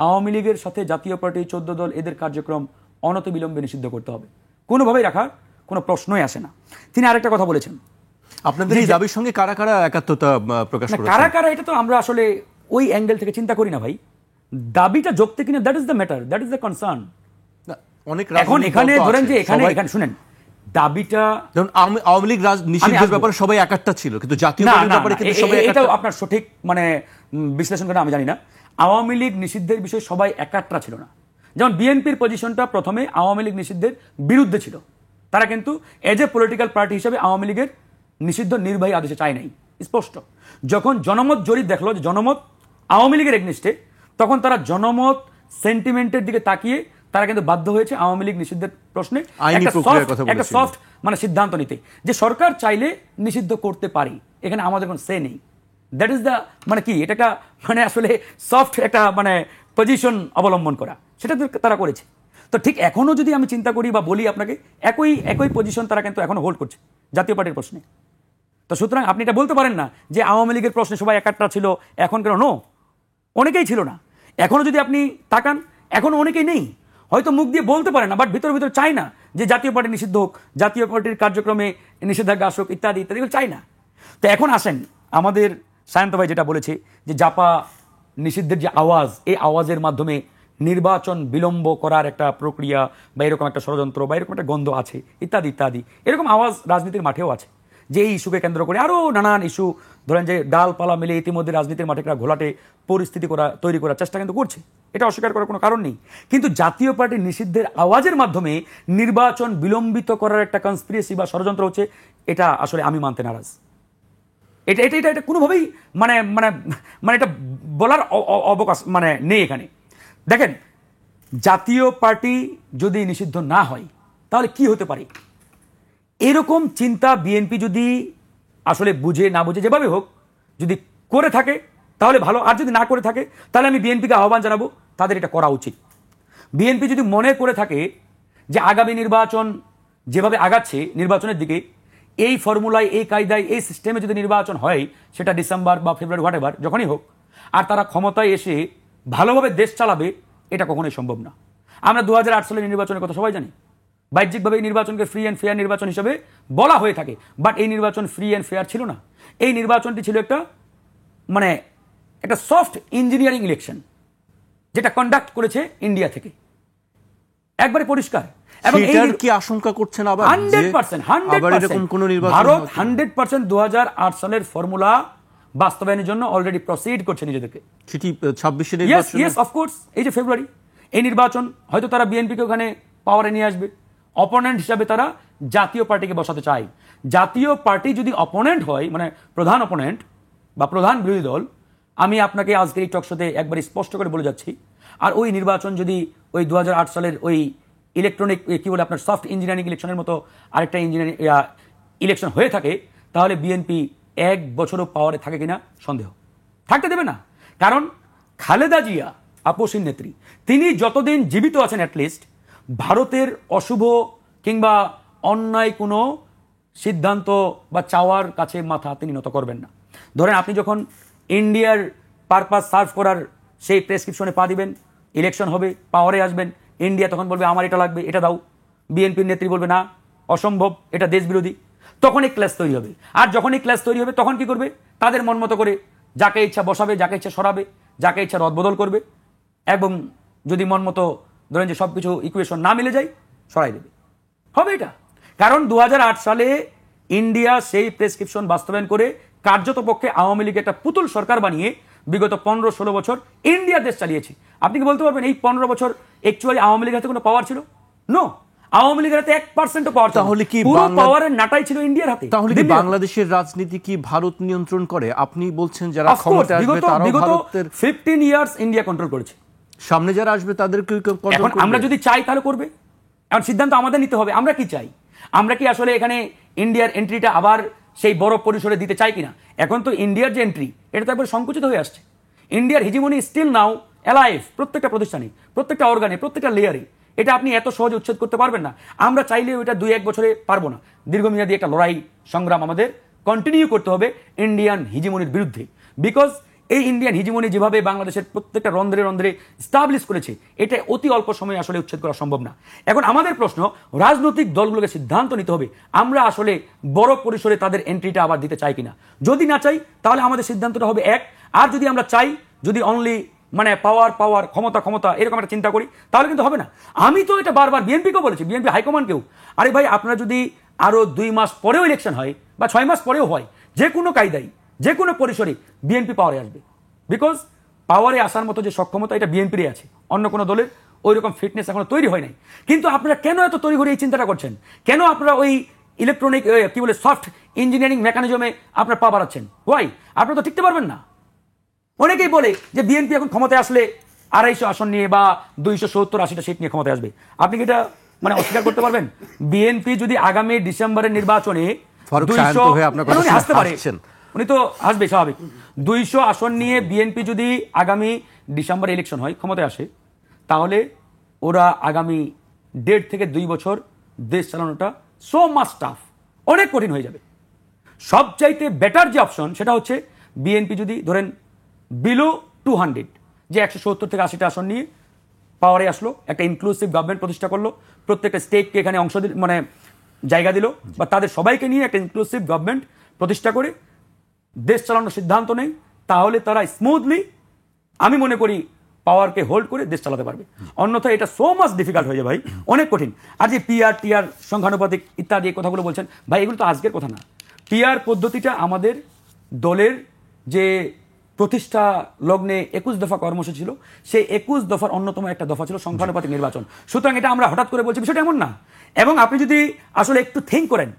আওয়ামী লীগের সাথে জাতীয় পার্টি 14 দল এদের কার্যক্রম অনতিবিলম্বে নিষিদ্ধ করতে হবে, কোনোভাবেই রাখার কোনো প্রশ্নই আসে না। তিনি আরেকটা কথা বলেছেন, আপনাদের এই দাবির সঙ্গে কারা কারা একাত্মতা প্রকাশ করেছে? কারা কারা, এটা তো আমরা আসলে ওই অ্যাঙ্গেল থেকে চিন্তা করি না ভাই। দাবিটা যৌক্তিক কিনা, that is the matter, that is the concern. এখন এখানে ধরেন যে এখানে শুনেন, দাবিটা যেমন আওয়ামী লীগ নিষিদ্ধের ব্যাপারে সবাই একাট্টা ছিল, কিন্তু জাতীয় পার্টির ব্যাপারে কিন্তু সবাই একাট্টা। এটাও আপনার সঠিক বিশ্লেষণ করে আমি জানি না। আওয়ামী লীগ নিষিদ্ধের বিষয়ে সবাই একাট্টা ছিল না। যেমন বিএনপির পজিশনটা প্রথমে আওয়ামী লীগ নিষিদ্ধের বিরুদ্ধে ছিল, তারা কিন্তু এজ এ পলিটিক্যাল পার্টি হিসেবে আওয়ামী লীগের নিষিদ্ধ নির্বাহী আদেশে চায় নাই, স্পষ্ট। যখন জনমত জরিপ দেখলো যে জনমত আওয়ামী লীগের এগনিস্টে, তখন তারা জনমত সেন্টিমেন্টের দিকে তাকিয়ে তারা কিন্তু বাধ্য হয়েছে আওয়ামী লীগ নিষিদ্ধের প্রশ্নে একটা সফট সিদ্ধান্ত নিতে, যে সরকার চাইলে নিষিদ্ধ করতে পারি, এখানে আমাদের কোনো সে নেই। দ্যাট ইজ দ্য কি এটা আসলে সফট একটা পজিশন অবলম্বন করা, সেটা তারা করেছে। তো ঠিক এখনো যদি আমি চিন্তা করি বা বলি আপনাকে, একই পজিশন তারা কিন্তু এখনো হোল্ড করছে জাতীয় পার্টির প্রশ্নে। তো সুতরাং আপনি এটা বলতে পারেন না যে আওয়ামী লীগের প্রশ্নে সবাই একাট্টা ছিল, এখন কেন? নো, অনেকেই ছিল না। এখনো যদি আপনি তাকান, এখনো অনেকেই নেই, হয়তো মুখ দিয়ে বলতে পারে না, বাট ভিতরে ভিতরে চায় না যে জাতীয় পার্টি নিষিদ্ধ হোক, জাতীয় পার্টির কার্যক্রমে নিষেধাজ্ঞা আসুক, ইত্যাদি ইত্যাদি, এগুলো চায় না। তো এখন আসেন, আমাদের সায়ন্ত ভাই যেটা বলেছে যে জাপা নিষিদ্ধের যে আওয়াজ, এই আওয়াজের মাধ্যমে নির্বাচন বিলম্ব করার একটা প্রক্রিয়া বা এরকম একটা ষড়যন্ত্র বা এরকম একটা গন্ধ আছে, ইত্যাদি ইত্যাদি, এরকম আওয়াজ রাজনীতির মাঠেও আছে। যে এই ইস্যুকে কেন্দ্র করে আরো নানান ইস্যু, ধরেন যে ডালপালা মিলে ইতিমধ্যে রাজনীতির মাঠে একটা ঘোলাটে পরিস্থিতি তৈরি করার চেষ্টা কিন্তু করছে, এটা অস্বীকার করার কোনো কারণ নেই। কিন্তু জাতীয় পার্টি নিষিদ্ধের আওয়াজের মাধ্যমে নির্বাচন বিলম্বিত করার একটা কনস্পিরেসি বা ষড়যন্ত্র হচ্ছে, এটা আসলে আমি মানতে নারাজ। এটা এটা এটা কোনোভাবেই এটা বলার অবকাশ নেই এখানে। দেখেন, জাতীয় পার্টি যদি নিষিদ্ধ না হয় তাহলে কি হতে পারে, এরকম চিন্তা বিএনপি যদি আসলে বুঝে না বুঝে যেভাবে হোক যদি করে থাকে তাহলে ভালো, আর যদি না করে থাকে তাহলে আমি বিএনপিকে আহ্বান জানাবো তাদের এটা করা উচিত। বিএনপি যদি মনে করে থাকে যে আগামী নির্বাচন যেভাবে আগাচ্ছে নির্বাচনের দিকে, এই ফর্মুলায়, এই কায়দায়, এই সিস্টেমে যদি নির্বাচন হয়, সেটা ডিসেম্বর বা ফেব্রুয়ারি হোয়াটএভার যখনই হোক, আর তারা ক্ষমতায় এসে ভালোভাবে দেশ চালাবে, এটা কখনোই সম্ভব না। আমরা 2008 সালের নির্বাচনের কথা সবাই জানি। বাহ্যিকভাবে এই নির্বাচনকে ফ্রি অ্যান্ড ফেয়ার নির্বাচন হিসেবে বলা হয়ে থাকে, বাট এই নির্বাচন ফ্রি অ্যান্ড ফেয়ার ছিল না। এই নির্বাচনটি ছিল একটা সফট ইঞ্জিনিয়ারিং ইলেকশন, যেটা কন্ডাক্ট করেছে ইন্ডিয়া থেকে, একবারে পরিষ্কার। এবং কি আশঙ্কা করছেন আবার 100% ভারত 100% 2008 সালের ফর্মুলা বাস্তবায়নের জন্য অলরেডি প্রসিড করছে নিজেদেরকে। সেটি 26 নির্বাচন, ইয়েস অফকোর্স, এই যে ফেব্রুয়ারি এই নির্বাচন, হয়তো তারা বিএনপিকে ওখানে পাওয়ারে নিয়ে আসবে, অপোনেন্ট হিসাবে তারা জাতীয় পার্টিকে বসাতে চায়। জাতীয় পার্টি যদি অপোনেন্ট হয়, প্রধান অপোনেন্ট বা প্রধান বিরোধী দল, আমি আপনাকে আজকের এই টকশোতে একবার স্পষ্ট করে বলে যাচ্ছি, আর ওই নির্বাচন যদি ওই 2008 সালের ওই ইলেকট্রনিক আপনার সফট ইঞ্জিনিয়ারিং ইলেকশনের মতো আরেকটা ইলেকশন হয়ে থাকে, তাহলে বিএনপি 1 বছরও পাওয়ারে থাকে কিনা সন্দেহ, থাকতে দেবে না। কারণ খালেদা জিয়া আপসীন নেত্রী, তিনি যতদিন জীবিত আছেন, অ্যাটলিস্ট ভারতের অশুভ কিংবা অন্যায় কোনো সিদ্ধান্ত বা চাওয়ার কাছে মাথা তিনি নত করবেন না। ধরেন আপনি যখন ইন্ডিয়ার পারপাস সার্ভ করার সেই প্রেসক্রিপশনে পা দিবেন, ইলেকশন হবে, পাওয়ারে আসবেন, ইন্ডিয়া তখন বলবে আমার এটা লাগবে, এটা দাও, বিএনপির নেত্রী বলবে না অসম্ভব, এটা দেশ বিরোধী, তখন এই ক্লাস তৈরি হবে। আর যখন এই ক্লাস তৈরি হবে তখন কি করবে, তাদের মন মতো করে যাকে ইচ্ছা বসাবে, যাকে ইচ্ছা সরাবে, যাকে ইচ্ছা রদবদল করবে, এবং যদি মন মতো ধরেন যে সবকিছু ইকুয়েশন না মিলে যায়, সরাই দেবে, হবে এটা। কারণ 2008 সালে ইন্ডিয়া সেই প্রেসক্রিপশন বাস্তবায়ন করে কার্যত পক্ষে আওয়ামী লীগ একটা পুতুল সরকার বানিয়ে বিগত 15-16 বছর ইন্ডিয়া দেশ চালিয়েছে। আপনি কি বলতে পারবেন এই 15 বছর অ্যাকচুয়ালি আওয়ামী লীগের হাতে কোনো পাওয়ার ছিল? নো, আওয়ামী লীগের হাতে 1% পাওয়ার ছিল। তাহলে কি পুরো পাওয়ারের নাটাই ছিল ইন্ডিয়ার হাতে। তাহলে কি বাংলাদেশের রাজনীতি কি ভারত নিয়ন্ত্রণ করে? আপনি বলছেন যারা ক্ষমতায় আসবে তারাও ভারতের 15 ইয়ার্স ইন্ডিয়া কন্ট্রোল করেছে, সামনে যারা আসবে তাদেরকে কন্ট্রোল এখন করবে। আমরা যদি চাই তাহলে করবে। এখন সিদ্ধান্ত আমাদের নিতে হবে, আমরা কি চাই। আমরা কি আসলে এখানে ইন্ডিয়ার এন্ট্রিটা আবার সেই বড় পরিসরে দিতে চাই কিনা? এখন তো ইন্ডিয়ার যে এন্ট্রি এটা তো একবার সংকুচিত হয়ে আসছে। ইন্ডিয়ার হিজিমনি স্টিল নাও অ্যালাইভ, প্রত্যেকটা প্রতিষ্ঠানে, প্রত্যেকটা অর্গানে, প্রত্যেকটা লেয়ারে। এটা আপনি এত সহজে উচ্ছেদ করতে পারবেন না। আমরা চাইলেও এটা 2-1 বছরে পারবো না। দীর্ঘমেয়াদী একটা লড়াই সংগ্রাম আমাদের কন্টিনিউ করতে হবে ইন্ডিয়ান হিজিমনির বিরুদ্ধে। বিকজ এই ইন্ডিয়ান হিজিমনি যেভাবে বাংলাদেশের প্রত্যেকটা রন্ধ্রে রন্ধ্রে স্টাবলিশ করেছে, এটা অতি অল্প সময়ে আসলে উচ্ছেদ করা সম্ভব না। এখন আমাদের প্রশ্ন, রাজনৈতিক দলগুলোকে সিদ্ধান্ত নিতে হবে আমরা আসলে বড় পরিসরে তাদের এন্ট্রিটা আবার দিতে চাই কিনা। যদি না চাই তাহলে আমাদের সিদ্ধান্তটা হবে এক। আর যদি আমরা চাই, যদি অনলি মানে পাওয়ার পাওয়ার ক্ষমতা ক্ষমতা এরকম একটা চিন্তা করি, তাহলে কিন্তু হবে না। আমি তো এটা বারবার বিএনপিকেও বলেছি, বিএনপি হাইকমান্ডকেও, আরে ভাই আপনারা যদি আরো 2 মাস পরেও ইলেকশন হয় বা 6 মাস পরেও হয়, যে কোনো কায়দায় যে কোনো পরিসরে বিএনপি পাওয়ারে আসবে। বিকজ পাওয়ারে আসার মতো যে সক্ষমতা এটা বিএনপিরই আছে, অন্য কোনো দলের ওই রকম ফিটনেস এখনো তৈরি হয় নাই। কিন্তু আপনারা কেন এত তৈরি করে এই চিন্তাটা করছেন? কেন আপনারা ওই ইলেকট্রনিক কি বলে সফট ইঞ্জিনিয়ারিং মেকানিজমে আপনার পা বাড়াচ্ছেন? ওয়াই? আপনারা তো টিকতে পারবেন না। অনেকেই বলে যে বিএনপি এখন ক্ষমতায় আসলে 250 আসন নিয়ে বা 270-80টা সিট নিয়ে ক্ষমতায় আসবে। আপনি কি এটা মানে অস্বীকার করতে পারবেন? বিএনপি যদি আগামী ডিসেম্বরের নির্বাচনে 200 হাসতে পারে, উনি তো হাসবে স্বাভাবিক, 200 আসন নিয়ে বিএনপি যদি আগামী ডিসেম্বরে ইলেকশন হয় ক্ষমতায় আসে, তাহলে ওরা আগামী 1.5 থেকে 2 বছর দেশ চালানোটা সো মাচ টাফ, অনেক কঠিন হয়ে যাবে। সবচাইতে বেটার যে অপশন সেটা হচ্ছে বিএনপি যদি ধরেন বিলো 200, যে 170 থেকে 80টা আসন নিয়ে পাওয়ারে আসলো, একটা ইনক্লুসিভ গভর্নমেন্ট প্রতিষ্ঠা করলো, প্রত্যেকটা স্টেটকে এখানে অংশ মানে জায়গা দিল, বা তাদের সবাইকে নিয়ে একটা ইনক্লুসিভ গভর্নমেন্ট প্রতিষ্ঠা করে দেশ চালানোর সিদ্ধান্ত নেই, তাহলে তারা স্মুথলি আমি মনে করি পাওয়ারকে হোল্ড করে দেশ চালাতে পারবে। অন্যথায় এটা সো মাচ ডিফিকাল্ট হয়ে যায় ভাই, অনেক কঠিন। আর যে পিআর টিআর সংখ্যানুপাতিক ইত্যাদি কথাগুলো বলছেন ভাই, এগুলো তো আজকের কথা না। পিআর পদ্ধতিটা আমাদের দলের যে প্রতিষ্ঠা লগ্নে 21 দফা কর্মসূচি ছিল, সেই 21 দফার অন্যতম একটা দফা ছিল সংখ্যানুপাতিক নির্বাচন। সুতরাং এটা আমরা হঠাৎ করে বলছি, বিষয়টা এমন না। এবং আপনি যদি আসলে একটু থিঙ্ক করেন,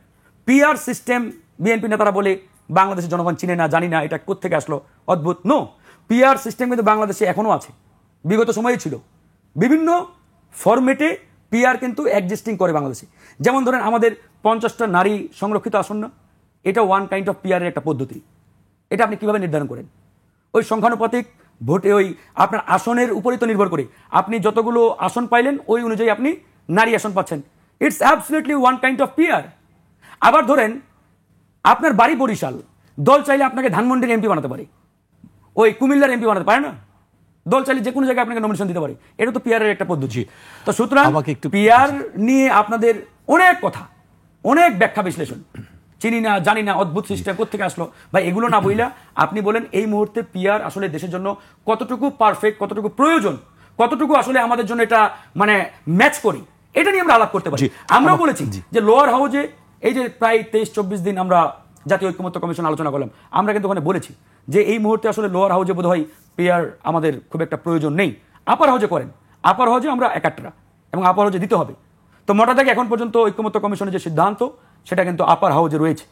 পিআর সিস্টেম বিএনপি নেতারা বলে বাংলাদেশের জনগণ চিনে না, জানি না, এটা কোত্থেকে আসলো, অদ্ভুত। নো, পিআর সিস্টেম কিন্তু বাংলাদেশে এখনো আছে, বিগত সময়ে ছিল, বিভিন্ন ফরম্যাটে পিআর কিন্তু এক্সিস্টিং করে বাংলাদেশে। যেমন ধরেন আমাদের 50টা নারী সংরক্ষিত আসন না, এটা ওয়ান কাইন্ড অফ পিআর এর একটা পদ্ধতি। এটা আপনি কিভাবে নির্ধারণ করেন? ওই সংখ্যানুপাতিক ভোটে ওই আপনার আসনের উপরই তো নির্ভর করে, আপনি যতগুলো আসন পাইলেন ওই অনুযায়ী আপনি নারী আসন পাচ্ছেন। It's absolutely one kind of PR. আবার ধরেন আপনার বাড়ি বরিশাল, দল চাইলে আপনাকে ধানমন্ডির এমপি বানাতে পারে, ওই কুমিল্লার এমপি বানাতে পারে না। দল চাইলে যে কোনো জায়গায় আপনাকে নমিনেশন দিতে পারে, এটা তো পিআর এর একটা পদ্ধতি। তো সুতরাং পিআর নিয়ে আপনাদের অনেক কথা, অনেক ব্যাখ্যা বিশ্লেষণ, চিনি না, জানি না, অদ্ভুত সিস্টেম কোত্থেকে আসলো ভাই, এগুলো না বইলা আপনি বলেন এই মুহূর্তে পিআর আসলে দেশের জন্য কতটুকু পারফেক্ট, কতটুকু প্রয়োজন, কতটুকু আসলে আমাদের জন্য এটা মানে ম্যাচ করি, এটা নিয়ে আমরা আলাপ করতে পারি। আমরাও বলেছি যে লোয়ার হাউজে এই যে প্রায় 23-24 দিন আমরা জাতীয় ঐক্যমত্য কমিশন আলোচনা করলাম, আমরা কিন্তু ওখানে বলেছি যে এই মুহূর্তে আসলে লোয়ার হাউজে বোধহয় পিআর আমাদের খুব একটা প্রয়োজন নেই, আপার হাউজে করেন। আপার হাউজে আমরা একাত্রা এবং আপার হাউজে দিতে হবে। তো মোটা দাগে এখন পর্যন্ত ঐক্যমত্য কমিশনের যে সিদ্ধান্ত সেটা কিন্তু আপার হাউজে রয়েছে।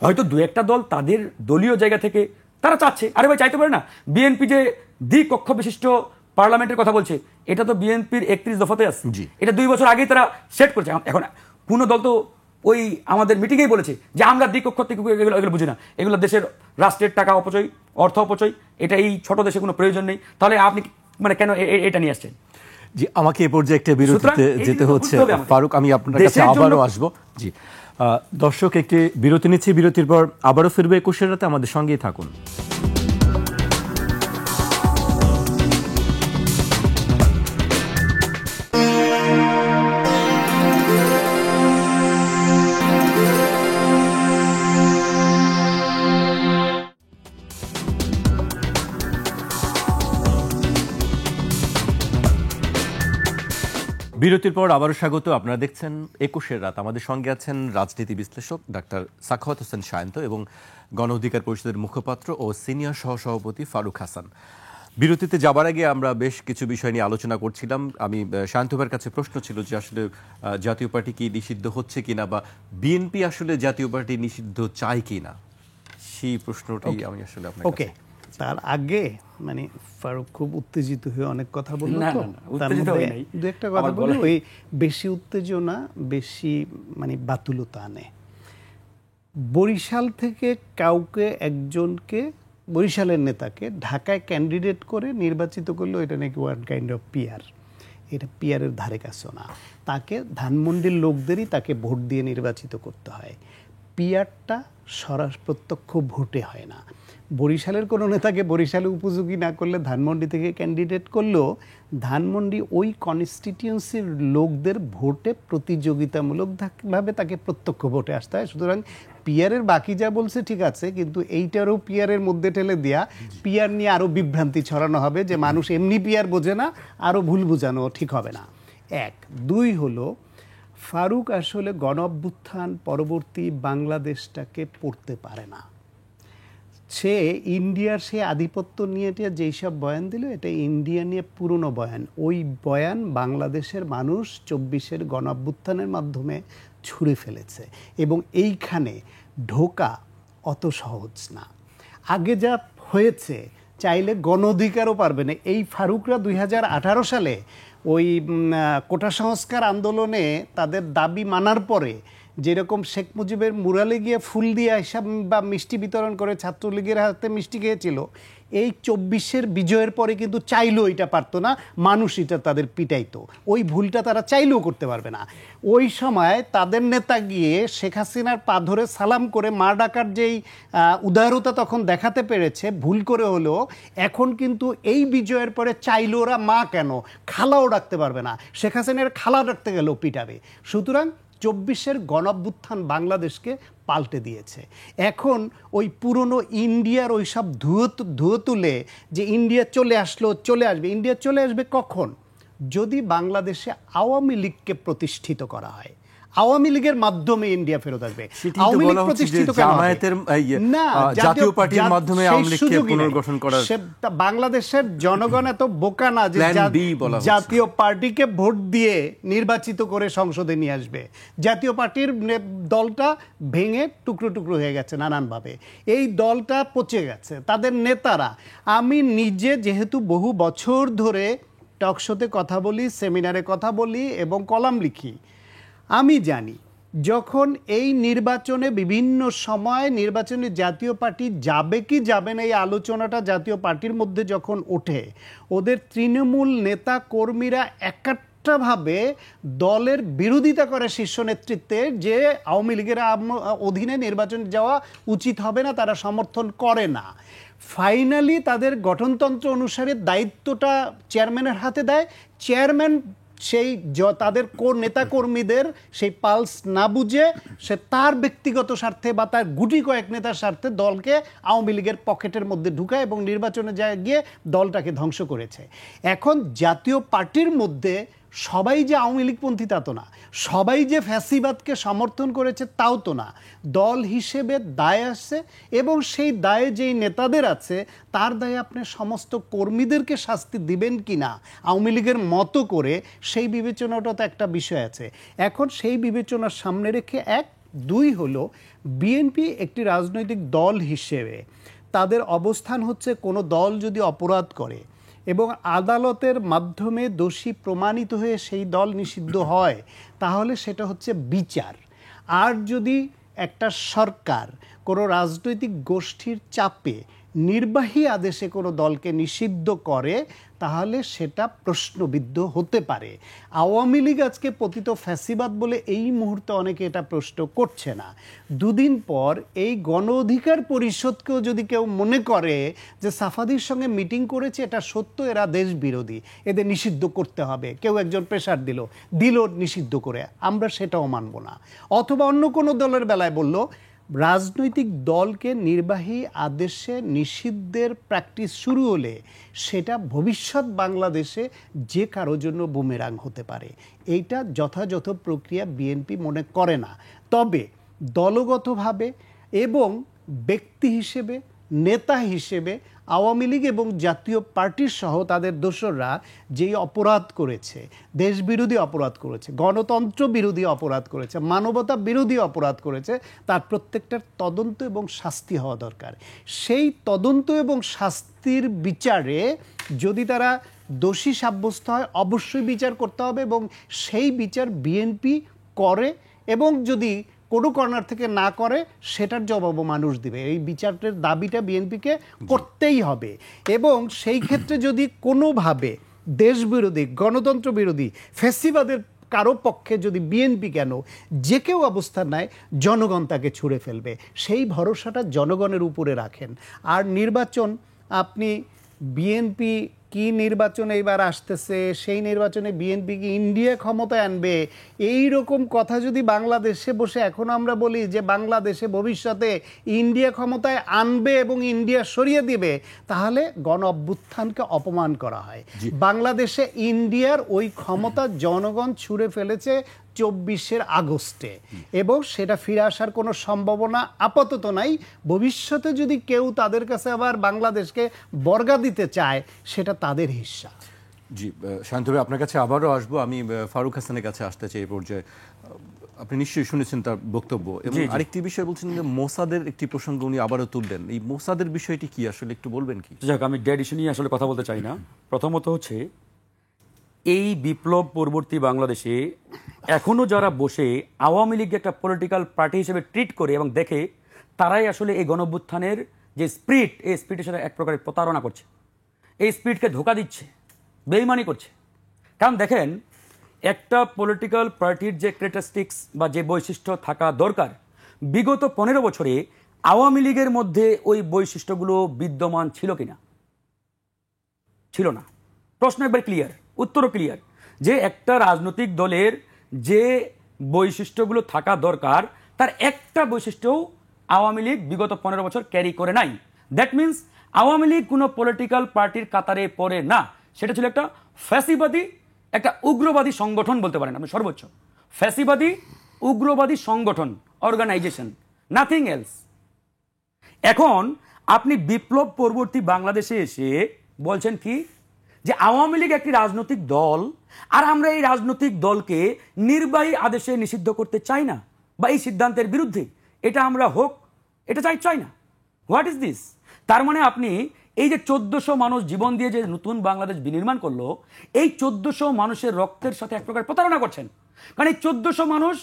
হয়তো 2-1টা দল তাদের দলীয় জায়গা থেকে তারা চাচ্ছে, আরে ভাই চাইতে পারে না। বিএনপি যে দ্বিকক্ষ বিশিষ্ট পার্লামেন্টের কথা বলছে, এটা তো বিএনপির 31 দফাতে আছে, এটা 2 বছর আগেই তারা সেট করেছে। এখন কোনো দল তো ওই আমাদের মিটিংয়েই বলেছে যে আমরা দ্বিকক্ষ এগুলো বুঝি না, এগুলো দেশের রাষ্ট্রের টাকা অপচয়, অর্থ অপচয়, এটা এই ছোট দেশে কোনো প্রয়োজন নেই। তাহলে আপনি মানে কেন এটা নিয়ে আসছেন? জি, আমাকে এই পর্যায়ে একটা বিরতিতে যেতে হচ্ছে ফারুক, আমি আপনার কাছে আবারও আসবো। জি দর্শক, একটি বিরতি নিচ্ছি, বিরতির পর আবারও ফিরবে 21 রাতে, আমাদের সঙ্গেই থাকুন। বিরতির পর আবারও স্বাগত। আপনারা দেখছেন ২১ রাত। আমাদের সঙ্গে আছেন রাজনীতি বিশ্লেষক ডাক্তার সাখাওয়াত হোসেন সায়ন্ত এবং গণ অধিকার পরিষদের মুখপাত্র ও সিনিয়র সহসভাপতি ফারুক হাসান। বিরতিতে যাবার আগে আমরা বেশ কিছু বিষয় নিয়ে আলোচনা করছিলাম। আমি সায়ন্ত ভাইয়ের কাছে প্রশ্ন ছিল যে আসলে জাতীয় পার্টি কি নিষিদ্ধ হচ্ছে কিনা, বা বিএনপি আসলে জাতীয় পার্টি নিষিদ্ধ চায় কিনা, সেই প্রশ্নটাই আমি আসলে আপনার ওকে। তার আগে মানে ফারুক খুব উত্তেজিত হয়ে অনেক কথা বলল, তো তার মধ্যে দু একটা কথা বলি। ওই বেশি উত্তেজনা বেশি মানে বাতুলতা আনে। বরিশাল থেকে কাউকে একজনকে, বরিশালের নেতাকে ঢাকায় ক্যান্ডিডেট করে নির্বাচিত করলো, এটা নাকি ওয়ান কাইন্ড অফ পিয়ার। এটা পিয়ারের ধারে কাছে না। তাকে ধানমন্ডির লোকদেরই তাকে ভোট দিয়ে নির্বাচিত করতে হয়। পিয়ারটা প্রত্যক্ষ ভোটে হয় না। বরিশালের কোনো নেতাকে বরিশালে উপযোগী না করলে ধানমন্ডি থেকে ক্যান্ডিডেট করলেও ধানমন্ডি ওই কনস্টিটিউয়েন্সির লোকদের ভোটে প্রতিযোগিতামূলকভাবে তাকে প্রত্যক্ষ ভোটে আসতে হয়। সুতরাং পিয়ারের বাকি যা বলছে ঠিক আছে, কিন্তু এইটারও পিয়ারের মধ্যে ঠেলে দেয়া, পিয়ার নিয়ে আরও বিভ্রান্তি ছড়ানো হবে যে মানুষ এমনি পিয়ার বোঝে না, আরও ভুল বোঝানো ঠিক হবে না। এক। দুই হলো, ফারুক আসলে গণ অভ্যুত্থান পরবর্তী বাংলাদেশটাকে পড়তে পারে না। সে ইন্ডিয়ার সে আধিপত্য নিয়ে যেই সব বয়ান দিল, এটা ইন্ডিয়া নিয়ে পুরনো বয়ান। ওই বয়ান বাংলাদেশের মানুষ ২৪-এর গণ অভ্যুত্থানের মাধ্যমে ছুঁড়ে ফেলেছে, এবং এইখানে ঢোকা অত সহজ না। আগে যা হয়েছে চাইলে গণ অধিকারও পারবে না। এই ফারুকরা ২০১৮ সালে ওই কোটা সংস্কার আন্দোলনে তাদের দাবি মানার পরে যেরকম শেখ মুজিবের মুরালে গিয়ে ফুল দিয়ে হিসাব বা মিষ্টি বিতরণ করে ছাত্রলীগের হাতে মিষ্টি খেয়েছিল, এই ২৪-এর বিজয়ের পরে কিন্তু চাইলেও এটা পারতো না, মানুষ এটা তাদের পিটাইতো। ওই ভুলটা তারা চাইলেও করতে পারবে না। ওই সময় তাদের নেতা গিয়ে শেখ হাসিনার পা ধরে সালাম করে মা ডাকার যেই উদারতা তখন দেখাতে পেরেছে, ভুল করে হলেও, এখন কিন্তু এই বিজয়ের পরে চাইলে ওরা মা কেন, খালাও ডাকতে পারবে না। শেখ হাসিনার খালা ডাকতে গেলেও পিটাবে। সুতরাং ২৪-এর গণঅভ্যুত্থান বাংলাদেশকে পাল্টে দিয়েছে। এখন ওই পুরনো ইন্ডিয়ার ওই সব ধুয়ো তুলে যে ইন্ডিয়া চলে আসবে। ইন্ডিয়া চলে আসবে কখন? যদি বাংলাদেশে আওয়ামী লীগকে প্রতিষ্ঠিত করা হয়। আওয়ামী লীগের মাধ্যমে ইন্ডিয়া ফেরত আসবে। আওয়ামী লীগ প্রতিষ্ঠিত না, জাতীয় পার্টির মাধ্যমে আওয়ামী লীগকে পুনর্গঠন করা। বাংলাদেশের জনগণ এত বোকা না যে জাতীয় পার্টিকে ভোট দিয়ে নির্বাচিত করে সংসদে নিয়ে আসবে। জাতীয় পার্টির দলটা ভেঙে টুকরো টুকরো হয়ে গেছে নানানভাবে। এই দলটা পচে গেছে, তাদের নেতারা। আমি নিজে যেহেতু বহু বছর ধরে টকশোতে কথা বলি, সেমিনারে কথা বলি এবং কলাম লিখি, আমি জানি যখন এই নির্বাচনে বিভিন্ন সময় নির্বাচনে জাতীয় পার্টি যাবে কি যাবে না এই আলোচনাটা জাতীয় পার্টির মধ্যে যখন ওঠে, ওদের তৃণমূল নেতা কর্মীরা একাট্টাভাবে দলের বিরোধিতা করে শীর্ষ নেতৃত্বে যে আওয়ামী লীগের অধীনে নির্বাচন যাওয়া উচিত হবে না, তারা সমর্থন করে না। ফাইনালি তাদের গঠনতন্ত্র অনুসারে দায়িত্বটা চেয়ারম্যানের হাতে দেয়। চেয়ারম্যান সেই তাদের নেতাকর্মীদের সেই পালস না বুঝে সে তার ব্যক্তিগত স্বার্থে বা তার গুটি কয়েক নেতার স্বার্থে দলকে আওয়ামী লীগের পকেটের মধ্যে ঢুকায় এবং নির্বাচনে যায় গিয়ে দলটাকে ধ্বংস করেছে। এখন জাতীয় পার্টির মধ্যে সবাই যে আওয়ামী লীগপন্থী তা তো না, সবাই যে ফ্যাসিবাদকে সমর্থন করেছে তাও তো না। দল হিসেবে দায় আসছে, এবং সেই দায়ে যেই নেতাদের আছে তার দায়ে আপনি সমস্ত কর্মীদেরকে শাস্তি দিবেন কি না আওয়ামী লীগের মতো করে, সেই বিবেচনাটা তো একটা বিষয় আছে। এখন সেই বিবেচনার সামনে রেখে দুই হলো, বিএনপি একটি রাজনৈতিক দল হিসেবে তাদের অবস্থান হচ্ছে কোনো দল যদি অপরাধ করে এবং আদালতের মাধ্যমে দোষী প্রমাণিত হয়ে সেই দল নিষিদ্ধ হয়, তাহলে সেটা হচ্ছে বিচার। আর যদি একটা সরকার কোনো রাজনৈতিক গোষ্ঠীর চাপে নির্বাহী আদেশে কোনো দলকে নিষিদ্ধ করে, তাহলে সেটা প্রশ্নবিদ্ধ হতে পারে। আওয়ামী লীগ আজকে পতিত ফ্যাসিবাদ বলে এই মুহূর্তে অনেকে এটা প্রশ্ন করছে না। দুদিন পর এই গণ অধিকার পরিষদকেও যদি কেউ মনে করে যে সাফাদির সঙ্গে মিটিং করেছে এটা সত্য, এরা দেশ বিরোধী, এদের নিষিদ্ধ করতে হবে, কেউ একজন প্রেশার দিল নিষিদ্ধ করে, আমরা সেটাও মানব না। অথবা অন্য কোনো দলের বেলায় বলল রাজনৈতিক দলকে নির্বাহী আদেশে নিষিদ্ধের প্র্যাকটিস শুরু হলে সেটা ভবিষ্যৎ বাংলাদেশে যে কারোর জন্য বুমেরাং হতে পারে। এইটা যথাযথ প্রক্রিয়া বিএনপি মনে করে না। তবে দলগতভাবে এবং ব্যক্তি হিসেবে, নেতা হিসেবে আওয়ামী লীগ এবং জাতীয় পার্টির সহ তাদের দোসররা যেই অপরাধ করেছে, দেশবিরোধী অপরাধ করেছে, গণতন্ত্র বিরোধী অপরাধ করেছে, মানবতা বিরোধী অপরাধ করেছে, তার প্রত্যেকটার তদন্ত এবং শাস্তি হওয়া দরকার। সেই তদন্ত এবং শাস্তির বিচারে যদি তারা দোষী সাব্যস্ত হয় অবশ্যই বিচার করতে হবে এবং সেই বিচার বিএনপি করে, এবং যদি কোনো কর্নার থেকে না করে সেটার জবাবও মানুষ দিবে। এই বিচারের দাবিটা বিএনপিকে করতেই হবে। এবং সেই ক্ষেত্রে যদি কোনোভাবে দেশবিরোধী, গণতন্ত্র বিরোধী, ফ্যাসিবাদের কারো পক্ষে যদি বিএনপি কেন যে কেউ অবস্থান নেয়, জনগণ তাকে ছুঁড়ে ফেলবে। সেই ভরসাটা জনগণের উপরে রাখেন। আর নির্বাচন, আপনি বিএনপি কি নির্বাচন এইবার আসতেছে, সেই নির্বাচনে বিএনপি কি ইন্ডিয়া ক্ষমতায় আনবে, এই রকম কথা যদি বাংলাদেশে বসে এখন আমরা বলি যে বাংলাদেশে ভবিষ্যতে ইন্ডিয়া ক্ষমতায় আনবে এবং ইন্ডিয়া সরিয়ে দিবে, তাহলে গণ অভ্যুত্থানকে অপমান করা হয়। বাংলাদেশে ইন্ডিয়ার ওই ক্ষমতা জনগণ ছুঁড়ে ফেলেছে 24 আগস্টে, এবং সেটা ফিরে আসার কোনো সম্ভাবনা আপাতত নাই। ভবিষ্যতে যদি কেউ তাদের কাছে আবার বাংলাদেশকে বর্গা দিতে চায়, সেটা তাদের হিস্সা। জি, শান্ত ভাই আপনার কাছে আবারও আসবো। আমি ফারুক হাসানের কাছে আসতে চাই এই পর্যায়ে। আপনি নিশ্চয়ই শুনেছেন তার বক্তব্য, এবং আরেকটি বিষয় বলছেন যে মোসাদের একটি প্রসঙ্গ উনি আবারও তুললেন। এই মোসাদের বিষয়টি কি আসলে একটু বলবেন কি? যাক, আমি ডেড ইস্যু নিয়ে আসলে কথা বলতে চাই না। প্রথমত হচ্ছে, এই বিপ্লব পরবর্তী বাংলাদেশে এখনো যারা বসে আওয়ামী লীগ একটা পলিটিক্যাল পার্টি হিসেবে ট্রিট করে এবং দেখে, তারাই আসলে এই গণঅভ্যুত্থানের যে স্পিরিট, এই স্পিরিটের সাথে এক প্রকারের প্রতারণা করছে, এই স্পিরিটকে ধোঁকা দিচ্ছে, বেইমানি করছে। কারণ দেখেন, একটা পলিটিক্যাল পার্টির যে ক্যারেক্টারিস্টিক্স বা যে বৈশিষ্ট্য থাকা দরকার, বিগত 15 বছরে আওয়ামী লীগের মধ্যে ওই বৈশিষ্ট্যগুলো বিদ্যমান ছিল কিনা? ছিল না। প্রশ্ন একবার ক্লিয়ার, উত্তরও ক্লিয়ার, যে একটা রাজনৈতিক দলের যে বৈশিষ্ট্যগুলো থাকা দরকার, তার একটা বৈশিষ্ট্যও আওয়ামী লীগ বিগত 15 বছর ক্যারি করে নাই। দ্যাট মিনস আওয়ামী লীগ কোনো পলিটিক্যাল পার্টির কাতারে পড়ে না। সেটা ছিল একটা ফ্যাসিবাদী, একটা উগ্রবাদী সংগঠন বলতে পারেন আপনি, সর্বোচ্চ ফ্যাসিবাদী উগ্রবাদী সংগঠন, অর্গানাইজেশন, নাথিং এলস। এখন আপনি বিপ্লব পরবর্তী বাংলাদেশে এসে বলছেন কি, যে আওয়ামী লীগ একটি রাজনৈতিক দল, আর আমরা এই রাজনৈতিক দলকে নির্বাহী আদেশে নিষিদ্ধ করতে চাই না, বা এই সিদ্ধান্তের বিরুদ্ধে এটা আমরা হোক, এটা চাই না। What is this? তার মানে আপনি এই যে 1400 মানুষ জীবন দিয়ে যে নতুন বাংলাদেশ বিনির্মাণ করলো, এই 1400 মানুষের রক্তের সাথে এক প্রকার প্রতারণা করছেন। কারণ এই 1400 মানুষ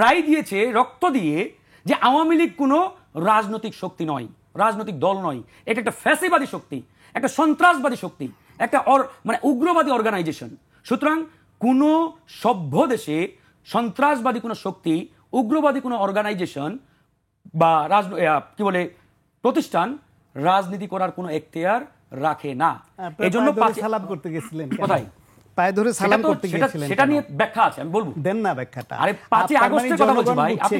রায় দিয়েছে রক্ত দিয়ে যে আওয়ামী লীগ কোনো রাজনৈতিক শক্তি নয়, রাজনৈতিক দল নয়, এটা একটা ফ্যাসিবাদী শক্তি, একটা সন্ত্রাসবাদী শক্তি, একটা মানে উগ্রবাদী অর্গানাইজেশন। সুতরাং কোনো সভ্য দেশে সন্ত্রাসবাদী কোনো শক্তি, উগ্রবাদী কোনো অর্গানাইজেশন বা কি বলে প্রতিষ্ঠান রাজনীতি করার কোনো এখতিয়ার রাখে না। এজন্য সালাম করতে গেছিলেন কোথায়? পায়ে ধরে সালাম করতে গিয়েছিলেন, সেটা নিয়ে ব্যাখ্যা আছে, আমি বলবো। দেন না ব্যাখ্যাটা। আরে 5 আগস্টের কথা বলছি ভাই, আপনি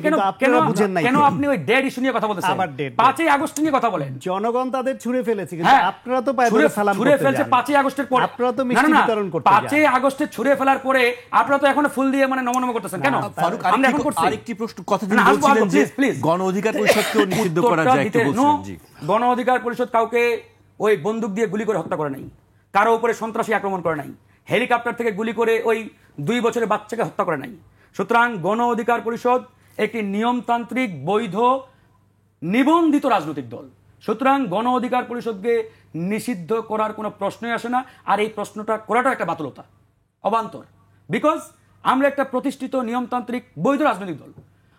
কেন আপনি ওই ডেড ইস্যু নিয়ে কথা বলতেছেন? 5 আগস্ট নিয়ে কথা বলেন। জনগণ তাদের ছুঁড়ে ফেলেছে, কিন্তু আপনারা তো পায়ে ধরে সালাম করতে ছুঁড়ে ফেলছে 5 আগস্টের পরে। আপনারা তো মিষ্টি বিতরণ করতে যান। 5 আগস্টে ছুঁড়ে ফেলার পরে আপনারা তো এখন ফুল দিয়ে মানে নমনম করতেছেন কেন? ফারুক, আরেকটি প্রশ্ন, কথা তিনি বলছিলেন যে গণ অধিকার পরিষদকে নিষিদ্ধ করা যায়, একটু বলছেন। জি, গণ অধিকার পরিষদ কাউকে ওই বন্দুক দিয়ে গুলি করে হত্যা করে নাই, কারো উপরে সন্ত্রাসী আক্রমণ করে নাই, হেলিকপ্টার থেকে গুলি করে ওই 2 বছরের বাচ্চাকে হত্যা করে নাই। সুতরাং গণ অধিকার পরিষদ একটি নিয়মতান্ত্রিক, বৈধ, নিবন্ধিত রাজনৈতিক দল। সুতরাং গণ অধিকার পরিষদকে নিষিদ্ধ করার কোনো প্রশ্নই আসে না। আর এই প্রশ্নটা করাটা একটা বাতুলতা, অবান্তর। বিকজ আমরা একটা প্রতিষ্ঠিত নিয়মতান্ত্রিক বৈধ রাজনৈতিক দল।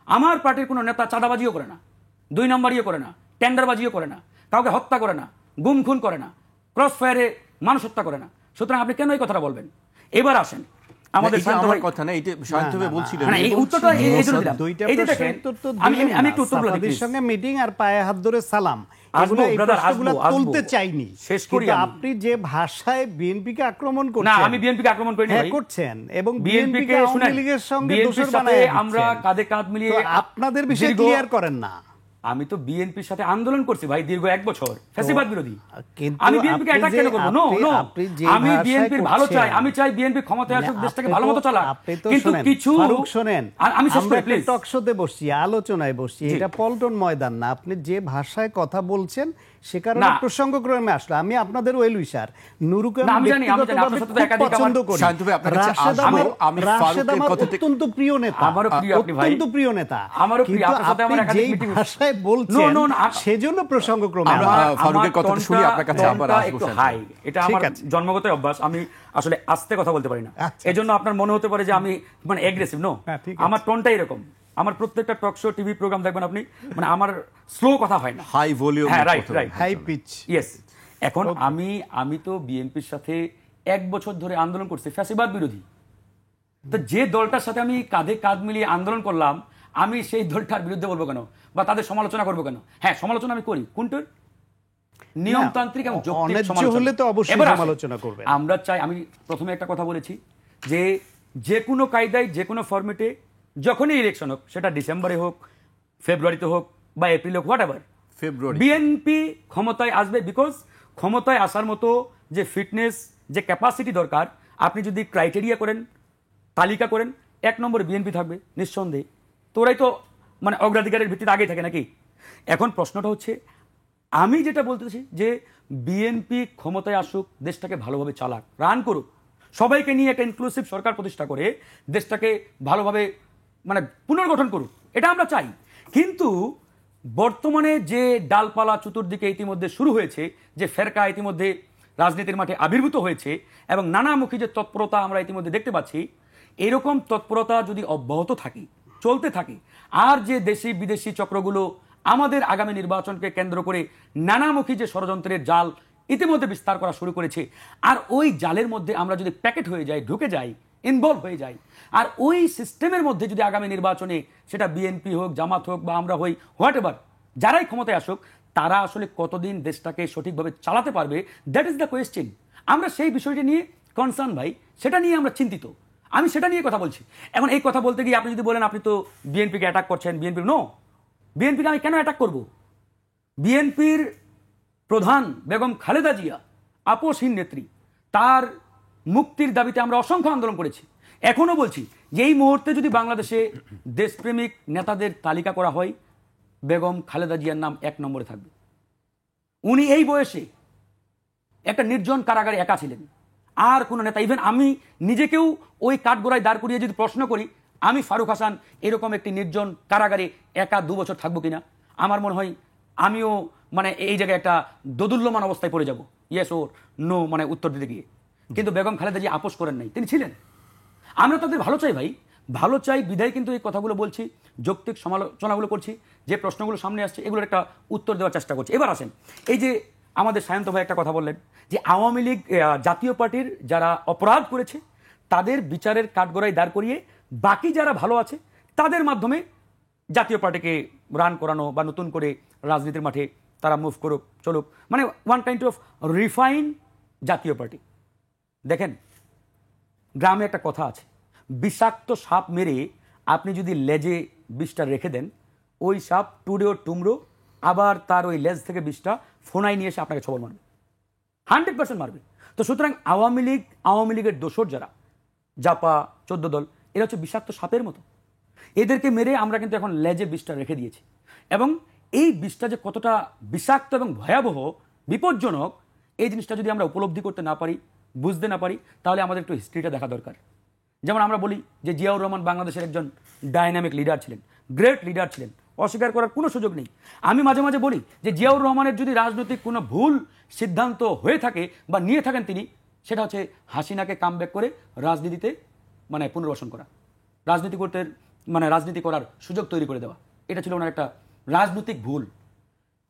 আমার পার্টির কোনো নেতা চাঁদাবাজিও করে না, 2 নম্বরিও করে না, টেন্ডারবাজিও করে না, কাউকে হত্যা করে না, গুম খুন করে না, ক্রস ফায়ারে মানুষ হত্যা করে না। সুতরাং আপনি কেন এই কথাটা বলবেন? এবার আসেন, আমাদের কথা না, এটা শান্তভাবে বলছিলেন। এই উত্তরটা এই জন্য দিলাম। এই যে দেখেন, আমি একটু উত্তরগুলো দিই। আপনাদের সঙ্গে মিটিং আর পায়ে হাত ধরে সালাম, আসবো ব্রাদার, আসবো তুলতে চাইনি। শেষ করি। আপনি যে ভাষায় বিএনপিকে আক্রমণ করছেন। না, আমি বিএনপিকে আক্রমণ করিনি ভাই, করছেন, এবং বিএনপিকে আওয়ামী লীগের সঙ্গে দোষর বানায় বানায় আমরা কাঁধে কাঁধ মিলিয়ে আপনাদের বিষয় ক্লিয়ার করেন না। আমি তো বিএনপির সাথে আন্দোলন করছি ভাই দীর্ঘ 1 বছর ফ্যাসিবাদ বিরোধী। কিন্তু আমি বিএনপিকে অ্যাটাক কেন করব? নো নো, আমি বিএনপির ভালো চাই, আমি চাই বিএনপি ক্ষমতায় আসুক, দেশটাকে ভালোমতো চালাক। কিন্তু কিছু শুনেন, আমি শেষ করি প্লিজ। টক শোতে বসছি, আলোচনায় বসছি, এটা পল্টন ময়দান না। আপনি যে ভাষায় কথা বলছেন সে কারণে প্রসঙ্গক্রমে আসলো। আমি আপনাদের ওয়েল উইশার, নুরুকে আমি ব্যক্তিগতভাবে খুব পছন্দ করি। রাশেদ আমার অত্যন্ত প্রিয় নেতা, অত্যন্ত প্রিয় নেতা। কিন্তু আপনি যেই ভাষায় বলছেন সেজন্য প্রসঙ্গক্রমে ফারুকের কথাটা শুনি আপনার কাছে আবার আসবো। এটা আমার জন্মগত অভ্যাস, আমি আসলে আস্তে কথা বলতে পারি না। এজন্য আপনার মনে হতে পারে যে আমি মানে এগ্রেসিভ। নো, আমার টোনটা এরকম। আমার প্রত্যেকটা টক শো টিভি প্রোগ্রাম দেখবেন আপনি, মানে আমার স্লো কথা হয় না, high volume, right right, high pitch. Yes. এখন আমি তো বিএনপির সাথে 1 বছর ধরে আন্দোলন করছি ফ্যাসিবাদ বিরোধী। তো যে দলটার সাথে আমি কাঁধে কাঁধ মিলিয়ে আন্দোলন করলাম, আমি সেই দলটার বিরুদ্ধে বলবো কেন বা তাদের সমালোচনা করবো কেন? হ্যাঁ, সমালোচনা আমি করি, কোনটার? নিয়মতান্ত্রিক এবং যৌক্তিক সমালোচনা করবে। আমরা চাই, আমি প্রথমে একটা কথা বলেছি যে যে কোনো কায়দায় যে কোনো ফরম্যাটে যখনই ইলেকশন হোক, সেটা ডিসেম্বরে হোক, ফেব্রুয়ারিতে হোক বা এপ্রিলে হোক, হোয়াট এভার, বিএনপি ক্ষমতায় আসবে। বিকজ ক্ষমতায় আসার মতো যে ফিটনেস, যে ক্যাপাসিটি দরকার, আপনি যদি ক্রাইটেরিয়া করেন, তালিকা করেন, 1 নম্বরে বিএনপি থাকবে নিঃসন্দেহে। তো ওরাই তো মানে অগ্রাধিকারের ভিত্তিতে আগেই থাকে নাকি? এখন প্রশ্নটা হচ্ছে, আমি যেটা বলতেছি যে বিএনপি ক্ষমতায় আসুক, দেশটাকে ভালোভাবে চালাক, রান করুক, সবাইকে নিয়ে একটা ইনক্লুসিভ সরকার প্রতিষ্ঠা করে দেশটাকে ভালোভাবে মানে পুনর্গঠন করুক, এটা আমরা চাই। কিন্তু বর্তমানে যে ডালপালা চতুর্দিকে ইতিমধ্যে শুরু হয়েছে, যে ফেরকা ইতিমধ্যে রাজনীতির মাঠে আবির্ভূত হয়েছে এবং নানামুখী যে তৎপরতা আমরা ইতিমধ্যে দেখতে পাচ্ছি, এরকম তৎপরতা যদি অব্যাহত থাকে, চলতে থাকে, আর যে দেশি বিদেশি চক্রগুলো আমাদের আগামী নির্বাচনকে কেন্দ্র করে নানামুখী যে ষড়যন্ত্রের জাল ইতিমধ্যে বিস্তার করা শুরু করেছে, আর ওই জালের মধ্যে আমরা যদি প্যাকেট হয়ে যাই, ঢুকে যাই, ইনভলভ হয়ে যাই, আর ওই সিস্টেমের মধ্যে যদি আগামী নির্বাচনে সেটা বিএনপি হোক, জামাত হোক বা আমরা হই, হোয়াট এভার, যারাই ক্ষমতায় আসুক, তারা আসলে কতদিন দেশটাকে সঠিকভাবে চালাতে পারবে, দ্যাট ইজ দ্য কোয়েশ্চেন। আমরা সেই বিষয়টি নিয়ে কনসার্ন ভাই, সেটা নিয়ে আমরা চিন্তিত। আমি সেটা নিয়ে কথা বলছি। এখন এই কথা বলতে গিয়ে আপনি যদি বলেন আপনি তো বিএনপিকে অ্যাটাক করছেন, নো, বিএনপিকে আমি কেন অ্যাটাক করব? বিএনপির প্রধান বেগম খালেদা জিয়া আপোষহীন নেত্রী, তার মুক্তির দাবিতে আমরা অসংখ্য আন্দোলন করেছি। এখনো বলছি যে এই মুহূর্তে যদি বাংলাদেশে দেশপ্রেমিক নেতাদের তালিকা করা হয়, বেগম খালেদা জিয়ার নাম 1 নম্বরে থাকবে। উনি এই বয়সে একটা নির্জন কারাগারে একা ছিলেন, আর কোনো নেতা, ইভেন আমি নিজেকেও ওই কাঠগড়ায় দাঁড় করিয়ে যদি প্রশ্ন করি, আমি ফারুক হাসান এরকম একটি নির্জন কারাগারে একা 2 বছর থাকবো কিনা, আমার মনে হয় আমিও মানে এই জায়গায় একটা দোদুল্যমান অবস্থায় পড়ে যাব, ইয়েস ওর নো মানে উত্তর দিতে গিয়ে। কিন্তু বেগম খালেদা জিয়া আপোষ করেন নাই, তিনি ছিলেন। আমরা তাদের ভালো চাই ভাই, ভালো চাই বিধায় কিন্তু এই কথাগুলো বলছি, যৌক্তিক সমালোচনাগুলো করছি, যে প্রশ্নগুলো সামনে আসছে এগুলোর একটা উত্তর দেওয়ার চেষ্টা করছি। এবার আসেন, এই যে আমাদের সায়ন্ত ভাই একটা কথা বললেন যে আওয়ামী লীগ জাতীয় পার্টির যারা অপরাধ করেছে তাদের বিচারের কাঠগড়ায় দাঁড় করিয়ে বাকি যারা ভালো আছে তাদের মাধ্যমে জাতীয় পার্টিকে রান করানো বা নতুন করে রাজনীতির মাঠে তারা মুভ করুক, চলুক, মানে ওয়ান কাইন্ড অফ রিফাইন জাতীয় পার্টি। দেখেন, গ্রামে একটা কথা আছে, বিষাক্ত সাপ মেরে আপনি যদি লেজে বিষটা রেখে দেন, ওই সাপ টুডে ও টুমরো আবার তার ওই লেজ থেকে বিষটা ফোনাই নিয়ে এসে আপনাকে ছবল মারবে, 100% মারবে। তো সুতরাং আওয়ামী লীগের দোসর যারা, জাপা 14 দল, এরা হচ্ছে বিষাক্ত সাপের মতো। এদেরকে মেরে আমরা কিন্তু এখন লেজে বিষটা রেখে দিয়েছি, এবং এই বিষটা যে কতটা বিষাক্ত এবং ভয়াবহ, বিপজ্জনক, এই জিনিসটা যদি আমরা উপলব্ধি করতে না পারি, বুঝতে না পারি, তাহলে আমাদের একটু হিস্ট্রিটা দেখা দরকার। যেমন আমরা বলি যে জিয়াউর রহমান বাংলাদেশের একজন ডাইনামিক লিডার ছিলেন, গ্রেট লিডার ছিলেন, অস্বীকার করার কোনো সুযোগ নেই। আমি মাঝে মাঝে বলি যে জিয়াউর রহমানের যদি রাজনৈতিক কোনো ভুল সিদ্ধান্ত হয়ে থাকে বা নিয়ে থাকেন তিনি, সেটা হচ্ছে হাসিনাকে কামব্যাক করে রাজনীতিতে মানে পুনর্বাসন করা, রাজনীতি করার সুযোগ তৈরি করে দেওয়া। এটা ছিল ওনার একটা রাজনৈতিক ভুল।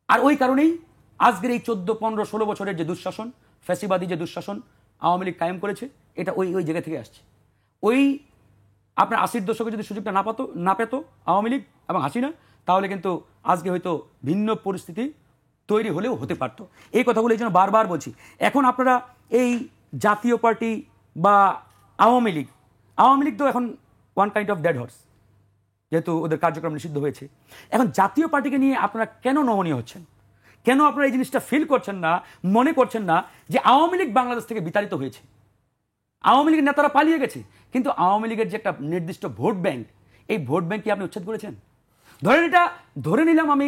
আর ওই কারণেই আজকের এই 14, 15, 16 বছরের যে দুঃশাসন, ফ্যাসিবাদী যে দুঃশাসন আওয়ামী লীগ কায়েম করেছে, এটা ওই জায়গা থেকে আসছে। ওই আপনার 80-র দশকে যদি সুযোগটা না পেত আওয়ামী লীগ এবং হাসিনা, তাহলে কিন্তু আজকে হয়তো ভিন্ন পরিস্থিতি তৈরি হলেও হতে পারত। এই কথাগুলো এই জন্য বারবার বলছি। এখন আপনারা এই জাতীয় পার্টি বা আওয়ামী লীগ তো এখন one kind of dead horse. যেহেতু ওদের কার্যক্রম নিষিদ্ধ হয়েছে। এখন জাতীয় পার্টিকে নিয়ে আপনারা কেন নমনীয় হচ্ছেন? কেন আপনারা এই জিনিসটা ফিল করছেন না, মনে করছেন না যে আওয়ামী লীগ বাংলাদেশ থেকে বিতাড়িত হয়েছে, আওয়ামী লীগের নেতারা পালিয়ে গেছে, কিন্তু আওয়ামী লীগের যে একটা নির্দিষ্ট ভোট ব্যাংক, এই ভোট ব্যাংক কি আপনি উচ্ছেদ করেছেন? ধরেন এটা ধরে নিলাম আমি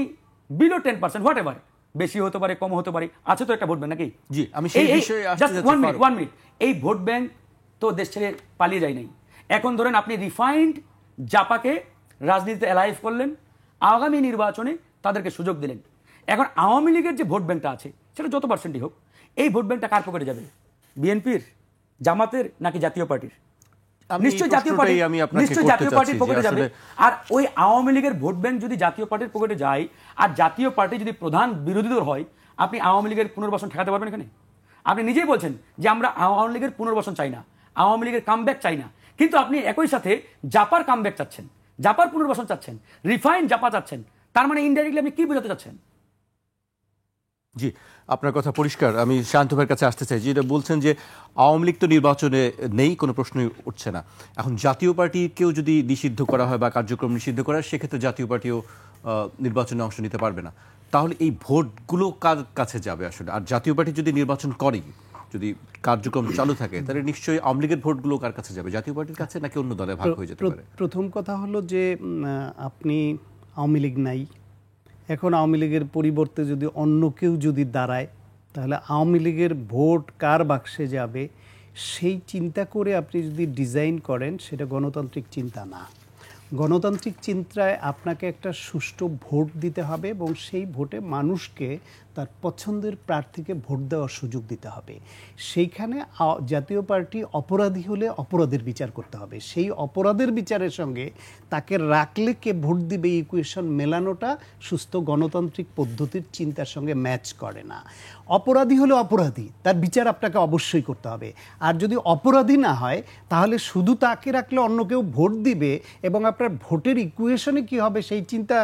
বিলো 10%, হোয়াট এভার, বেশি হতে পারে, কম হতে পারে, আছে তো একটা ভোট ব্যাংক নাকি? জি, আমি সেই বিষয়ে আসতে ওয়ান মিনিট, এই ভোট ব্যাংক তো দেশ ছেড়ে পালিয়ে যায় নাই। এখন ধরেন আপনি রিফাইন্ড জাপাকে রাজনীতিতে অ্যালাইভ করলেন, আগামী নির্বাচনে তাদেরকে সুযোগ দিলেন। এখন আওয়ামী লীগের যে ভোট ব্যাংকটা আছে সেটা যত পার্সেন্টই হোক, এই ভোট ব্যাংকটা কার পকেটে যাবে? বিএনপির, জামাতের, নাকি জাতীয় পার্টির? নিশ্চয়ই জাতীয় পার্টি, নিশ্চয়ই জাতীয় পার্টির পকেটে যাবে। আর ওই আওয়ামী লীগের ভোট ব্যাংক যদি জাতীয় পার্টির পকেটে যায়, আর জাতীয় পার্টি যদি প্রধান বিরোধী দল হয়, আপনি আওয়ামী লীগের পুনর্বাসন ঠেকাতে পারবেন এখানে? আপনি নিজেই বলছেন যে আমরা আওয়ামী লীগের পুনর্বাসন চাই না, আওয়ামী লীগের কামব্যাক চাই না, কিন্তু আপনি একই সাথে জাপার কামব্যাক চাচ্ছেন, জাপার পুনর্বাসন চাচ্ছেন, রিফাইন জাপা চাচ্ছেন। তার মানে ইনডাইরেক্টলি আপনি কি বোঝাতে চাচ্ছেন? জি, আপনার কথা পরিষ্কার। আমি শান্ত ভাইয়ের কাছে আসতে চাই, যেটা বলছেন যে আওয়ামী লীগ তো নির্বাচনে নেই, কোনো প্রশ্নই উঠছে না। এখন জাতীয় পার্টিকেও যদি নিষিদ্ধ করা হয় বা কার্যক্রম নিষিদ্ধ করা হয়, সেক্ষেত্রে জাতীয় পার্টিও নির্বাচনে অংশ নিতে পারবে না। তাহলে এই ভোটগুলো কার কাছে যাবে আসলে? আর জাতীয় পার্টি যদি নির্বাচন করে, যদি কার্যক্রম চালু থাকে, তাহলে নিশ্চয়ই আওয়ামী লীগের ভোটগুলো কার কাছে যাবে? জাতীয় পার্টির কাছে, নাকি অন্য দলে ভাগ হয়ে যেতে পারে? প্রথম কথা হলো যে আপনি আওয়ামী লীগ নাই, এখন আওয়ামী লীগের পরিবর্তে যদি অন্য কেউ যদি দাঁড়ায়, তাহলে আওয়ামী লীগের ভোট কার বাক্সে যাবে সেই চিন্তা করে আপনি যদি ডিজাইন করেন, সেটা গণতান্ত্রিক চিন্তা না। গণতান্ত্রিক চিন্তায় আপনাকে একটা সুষ্ঠু ভোট দিতে হবে এবং সেই ভোটে মানুষকে তার পছন্দের প্রার্থীকে ভোট দেওয়ার সুযোগ দিতে হবে। সেইখানে জাতীয় পার্টি অপরাধী হলে অপরাধের বিচার করতে হবে, সেই অপরাধের বিচারের সঙ্গে তাকে রাখলে কে ভোট দিবে এই ইকুয়েশন মেলানোটা সুস্থ গণতান্ত্রিক পদ্ধতির চিন্তার সঙ্গে ম্যাচ করে না। অপরাধী হলে অপরাধী, তার বিচার আপনাকে অবশ্যই করতে হবে। আর যদি অপরাধী না হয়, তাহলে শুধু তাকে রাখলে অন্য কেউ ভোট দিবে এবং আপনার ভোটের ইকুয়েশনে কি হবে সেই চিন্তা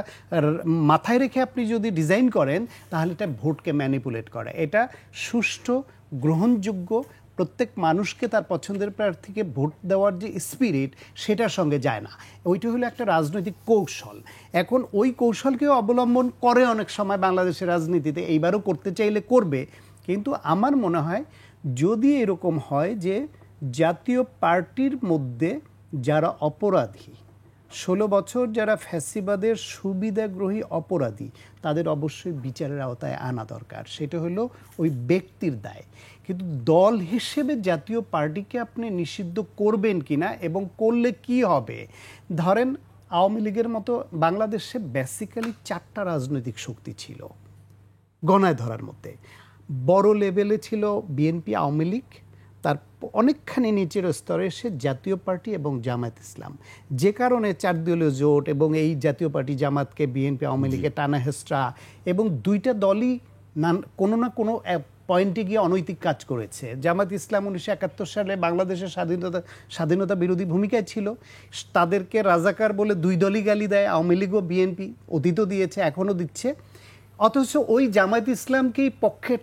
মাথায় রেখে আপনি যদি ডিজাইন করেন, তাহলে এটা ভোটকে ম্যানিপুলেট করে। এটা সুষ্ঠু, গ্রহণযোগ্য, প্রত্যেক মানুষকে তার পছন্দের প্রার্থীকে ভোট দেওয়ার যে স্পিরিট, সেটার সঙ্গে যায় না। ওইটা হলো একটা রাজনৈতিক কৌশল। এখন ওই কৌশলকেও অবলম্বন করে অনেক সময় বাংলাদেশের রাজনীতিতে, এইবারও করতে চাইলে করবে। কিন্তু আমার মনে হয় যদি এরকম হয় যে জাতীয় পার্টির মধ্যে যারা অপরাধী, 16 বছর যারা ফ্যাসিবাদের সুবিধাগ্রহী অপরাধী, তাদের অবশ্যই বিচারের আওতায় আনা দরকার। সেটা হলো ওই ব্যক্তির দায়। কিন্তু দল হিসেবে জাতীয় পার্টিকে আপনি নিষিদ্ধ করবেন কিনা এবং করলে কি হবে? ধরেন আওয়ামী লীগের মতো বাংলাদেশে বেসিক্যালি 4টা রাজনৈতিক শক্তি ছিল গণায় ধরার মধ্যে। বড় লেভেলে ছিল বিএনপি, আওয়ামী লীগ, তার অনেকখানি নিচের স্তরে এসে জাতীয় পার্টি এবং জামায়াত ইসলাম। যে কারণে 4 দলীয় জোট এবং এই জাতীয় পার্টি জামাতকে বিএনপি আওয়ামী লীগে টানা হেস্টা, এবং দুইটা দলই কোনো না কোনো পয়েন্টে গিয়ে অনৈতিক কাজ করেছে। জামাত ইসলাম 1971 সালে বাংলাদেশের স্বাধীনতা বিরোধী ভূমিকায় ছিল, তাদেরকে রাজাকার বলে 2 দলই গালি দেয়, আওয়ামী লীগ ও বিএনপি, অতীতও দিয়েছে, এখনও দিচ্ছে। অথচ ওই জামায়াত ইসলামকেই পক্ষে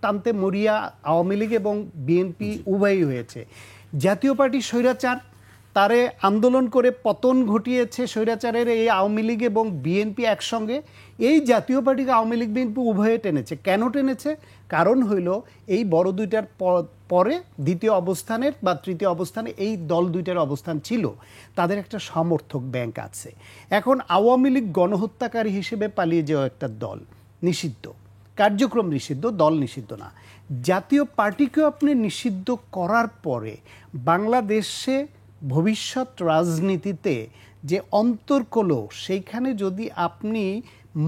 টানতে মরিয়া আওয়ামী লীগ এবং বিএনপি উভয়ই হয়েছে। জাতীয় পার্টি স্বৈরাচার, তারে আন্দোলন করে পতন ঘটিয়েছে স্বৈরাচারের এই আওয়ামী লীগ এবং বিএনপি একসঙ্গে। এই জাতীয় পার্টিকে আওয়ামী লীগ বিএনপি উভয়ে টেনেছে। কেন টেনেছে? কারণ হইল এই বড় দুইটার পরে দ্বিতীয় অবস্থানের বা তৃতীয় অবস্থানে এই দল দুইটার অবস্থান ছিল, তাদের একটা সমর্থক ব্যাংক আছে। এখন আওয়ামী লীগ গণহত্যাকারী হিসেবে পালিয়ে যাওয়া একটা দল, নিষিদ্ধ, কার্যক্রম নিষিদ্ধ, দল নিষিদ্ধ না। জাতীয় পার্টিকেও আপনি নিষিদ্ধ করার পরে বাংলাদেশে ভবিষ্যৎ রাজনীতিতে যে অন্তর্কল, সেইখানে যদি আপনি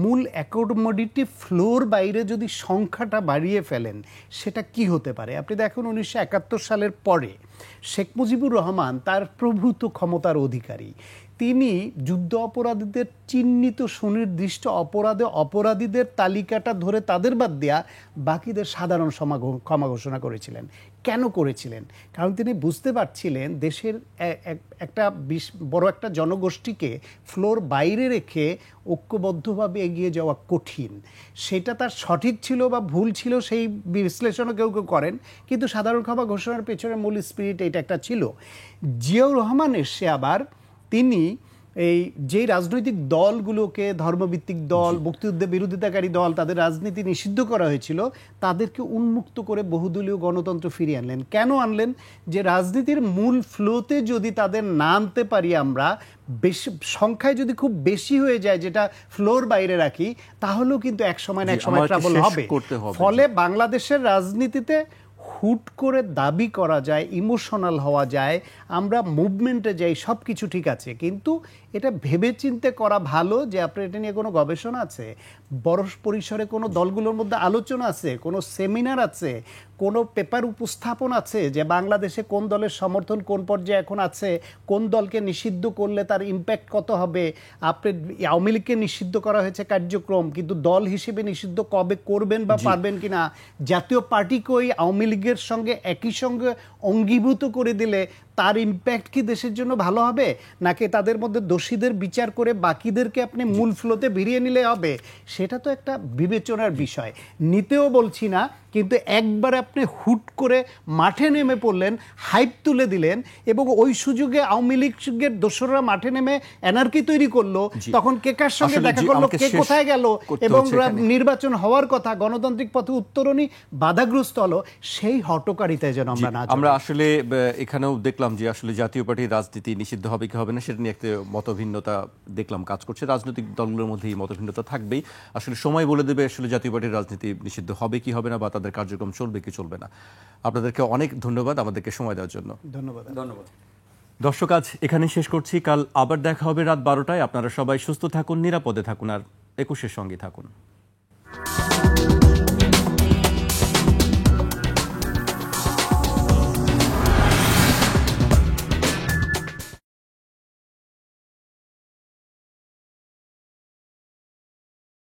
মূল অ্যাকোমোডেটিভ ফ্লোর বাইরে যদি সংখ্যাটা বাড়িয়ে ফেলেন, সেটা কি হতে পারে? আপনি দেখুন 1971 সালের পরে শেখ মুজিবুর রহমান তার প্রভূত ক্ষমতার অধিকারী, তিনি যুদ্ধ অপরাধীদের চিহ্নিত সুনির্দিষ্ট অপরাধীদের তালিকাটা ধরে তাদের বাদ দেয়া বাকিদের সাধারণ ক্ষমা ঘোষণা করেছিলেন। কেন করেছিলেন? কারণ তিনি বুঝতে পারছিলেন দেশের একটা বড় একটা জনগোষ্ঠীকে ফ্লোর বাইরে রেখে ঐক্যবদ্ধভাবে এগিয়ে যাওয়া কঠিন। সেটা তার সঠিক ছিল বা ভুল ছিল সেই বিশ্লেষণও কেউ কেউ করেন, কিন্তু সাধারণ ক্ষমা ঘোষণার পেছনে মূল স্পিরিট এটা একটা ছিল। জিয়াউর রহমান এসে আবার তিনি এই যে রাজনৈতিক দলগুলোকে ধর্মভিত্তিক দল, মুক্তিযুদ্ধের বিরোধিতাকারী দল, তাদের রাজনীতি নিষিদ্ধ করা হয়েছিল, তাদেরকে উন্মুক্ত করে বহুদলীয় গণতন্ত্র ফিরিয়ে আনলেন। কেন আনলেন? যে রাজনীতির মূল ফ্লোতে যদি তাদের না আনতে পারি আমরা, বেশি সংখ্যায় যদি খুব বেশি হয়ে যায়, যেটা ফ্লোর বাইরে রাখি, তাহলেও কিন্তু এক সময় না এক সময় ট্রাবল হবে। ফলে বাংলাদেশের রাজনীতিতে হুট করে দাবি করা যায়, ইমোশনাল হওয়া যায়, আমরা মুভমেন্টে যাই, সব কিছু ঠিক আছে, কিন্তু এটা ভেবেচিন্তে করা ভালো যে আপনার এটা নিয়ে কোনো গবেষণা আছে, বড় পরিসরে কোনো দলগুলোর মধ্যে আলোচনা আছে, কোনো সেমিনার আছে, কোনো পেপার উপস্থাপন আছে যে বাংলাদেশে কোন দলের সমর্থন কোন পর্যায়ে এখন আছে, কোন দলকে নিষিদ্ধ করলে তার ইম্প্যাক্ট কত হবে। আপনি আওয়ামী লীগকে নিষিদ্ধ করা হয়েছে কার্যক্রম, কিন্তু দল হিসেবে নিষিদ্ধ কবে করবেন বা পারবেন কিনা, জাতীয় পার্টিকে ওই আওয়ামী লীগের সঙ্গে একই সঙ্গে অঙ্গীভূত করে দিলে তার ইম্প্যাক্ট কি দেশের জন্য ভালো হবে, নাকি তাদের মধ্যে দোষীদের বিচার করে বাকিদেরকে আপনি মূল ফ্লোতে ভিড়িয়ে নিলে হবে, সেটা তো একটা বিবেচনার বিষয়। নিতেও বলছি না, কিন্তু একবার আপনি হুট করে মাঠে নেমে পড়লেন, হাইপ তুলে দিলেন, এবং ওই সুযোগে আওয়ামী লীগের দোসররা মাঠে নেমে এনার্কি তৈরি করলো, তখন কে কার সঙ্গে দেখা করলো, কে কোথায় গেল, এবং নির্বাচন হওয়ার কথা, গণতান্ত্রিক পথে উত্তরণই বাধাগ্রস্ত হলো। সেই হটকারিতায় যেন আমরা না, আমরা আসলে এখানেও দেখলাম যে আসলে জাতীয় পার্টির রাজনীতি নিষিদ্ধ হবে কি হবে না সেটা নিয়ে একটা মতভিন্নতা দেখলাম কাজ করছে। রাজনৈতিক দলগুলোর মধ্যে এই মতভিন্নতা থাকবেই, আসলে সময় বলে দেবে আসলে জাতীয় পার্টির রাজনীতি নিষিদ্ধ হবে কি হবে না, বা তাদের কার্যক্রম চলবে কি চলবে না। আপনাদেরকে অনেক ধন্যবাদ আমাদেরকে সময় দেওয়ার জন্য। ধন্যবাদ। দর্শক, আজ এখানেই শেষ করছি। কাল আবার দেখা হবে রাত 12টায়। আপনারা সবাই সুস্থ থাকুন, নিরাপদে থাকুন, আর 21-এর সঙ্গে থাকুন।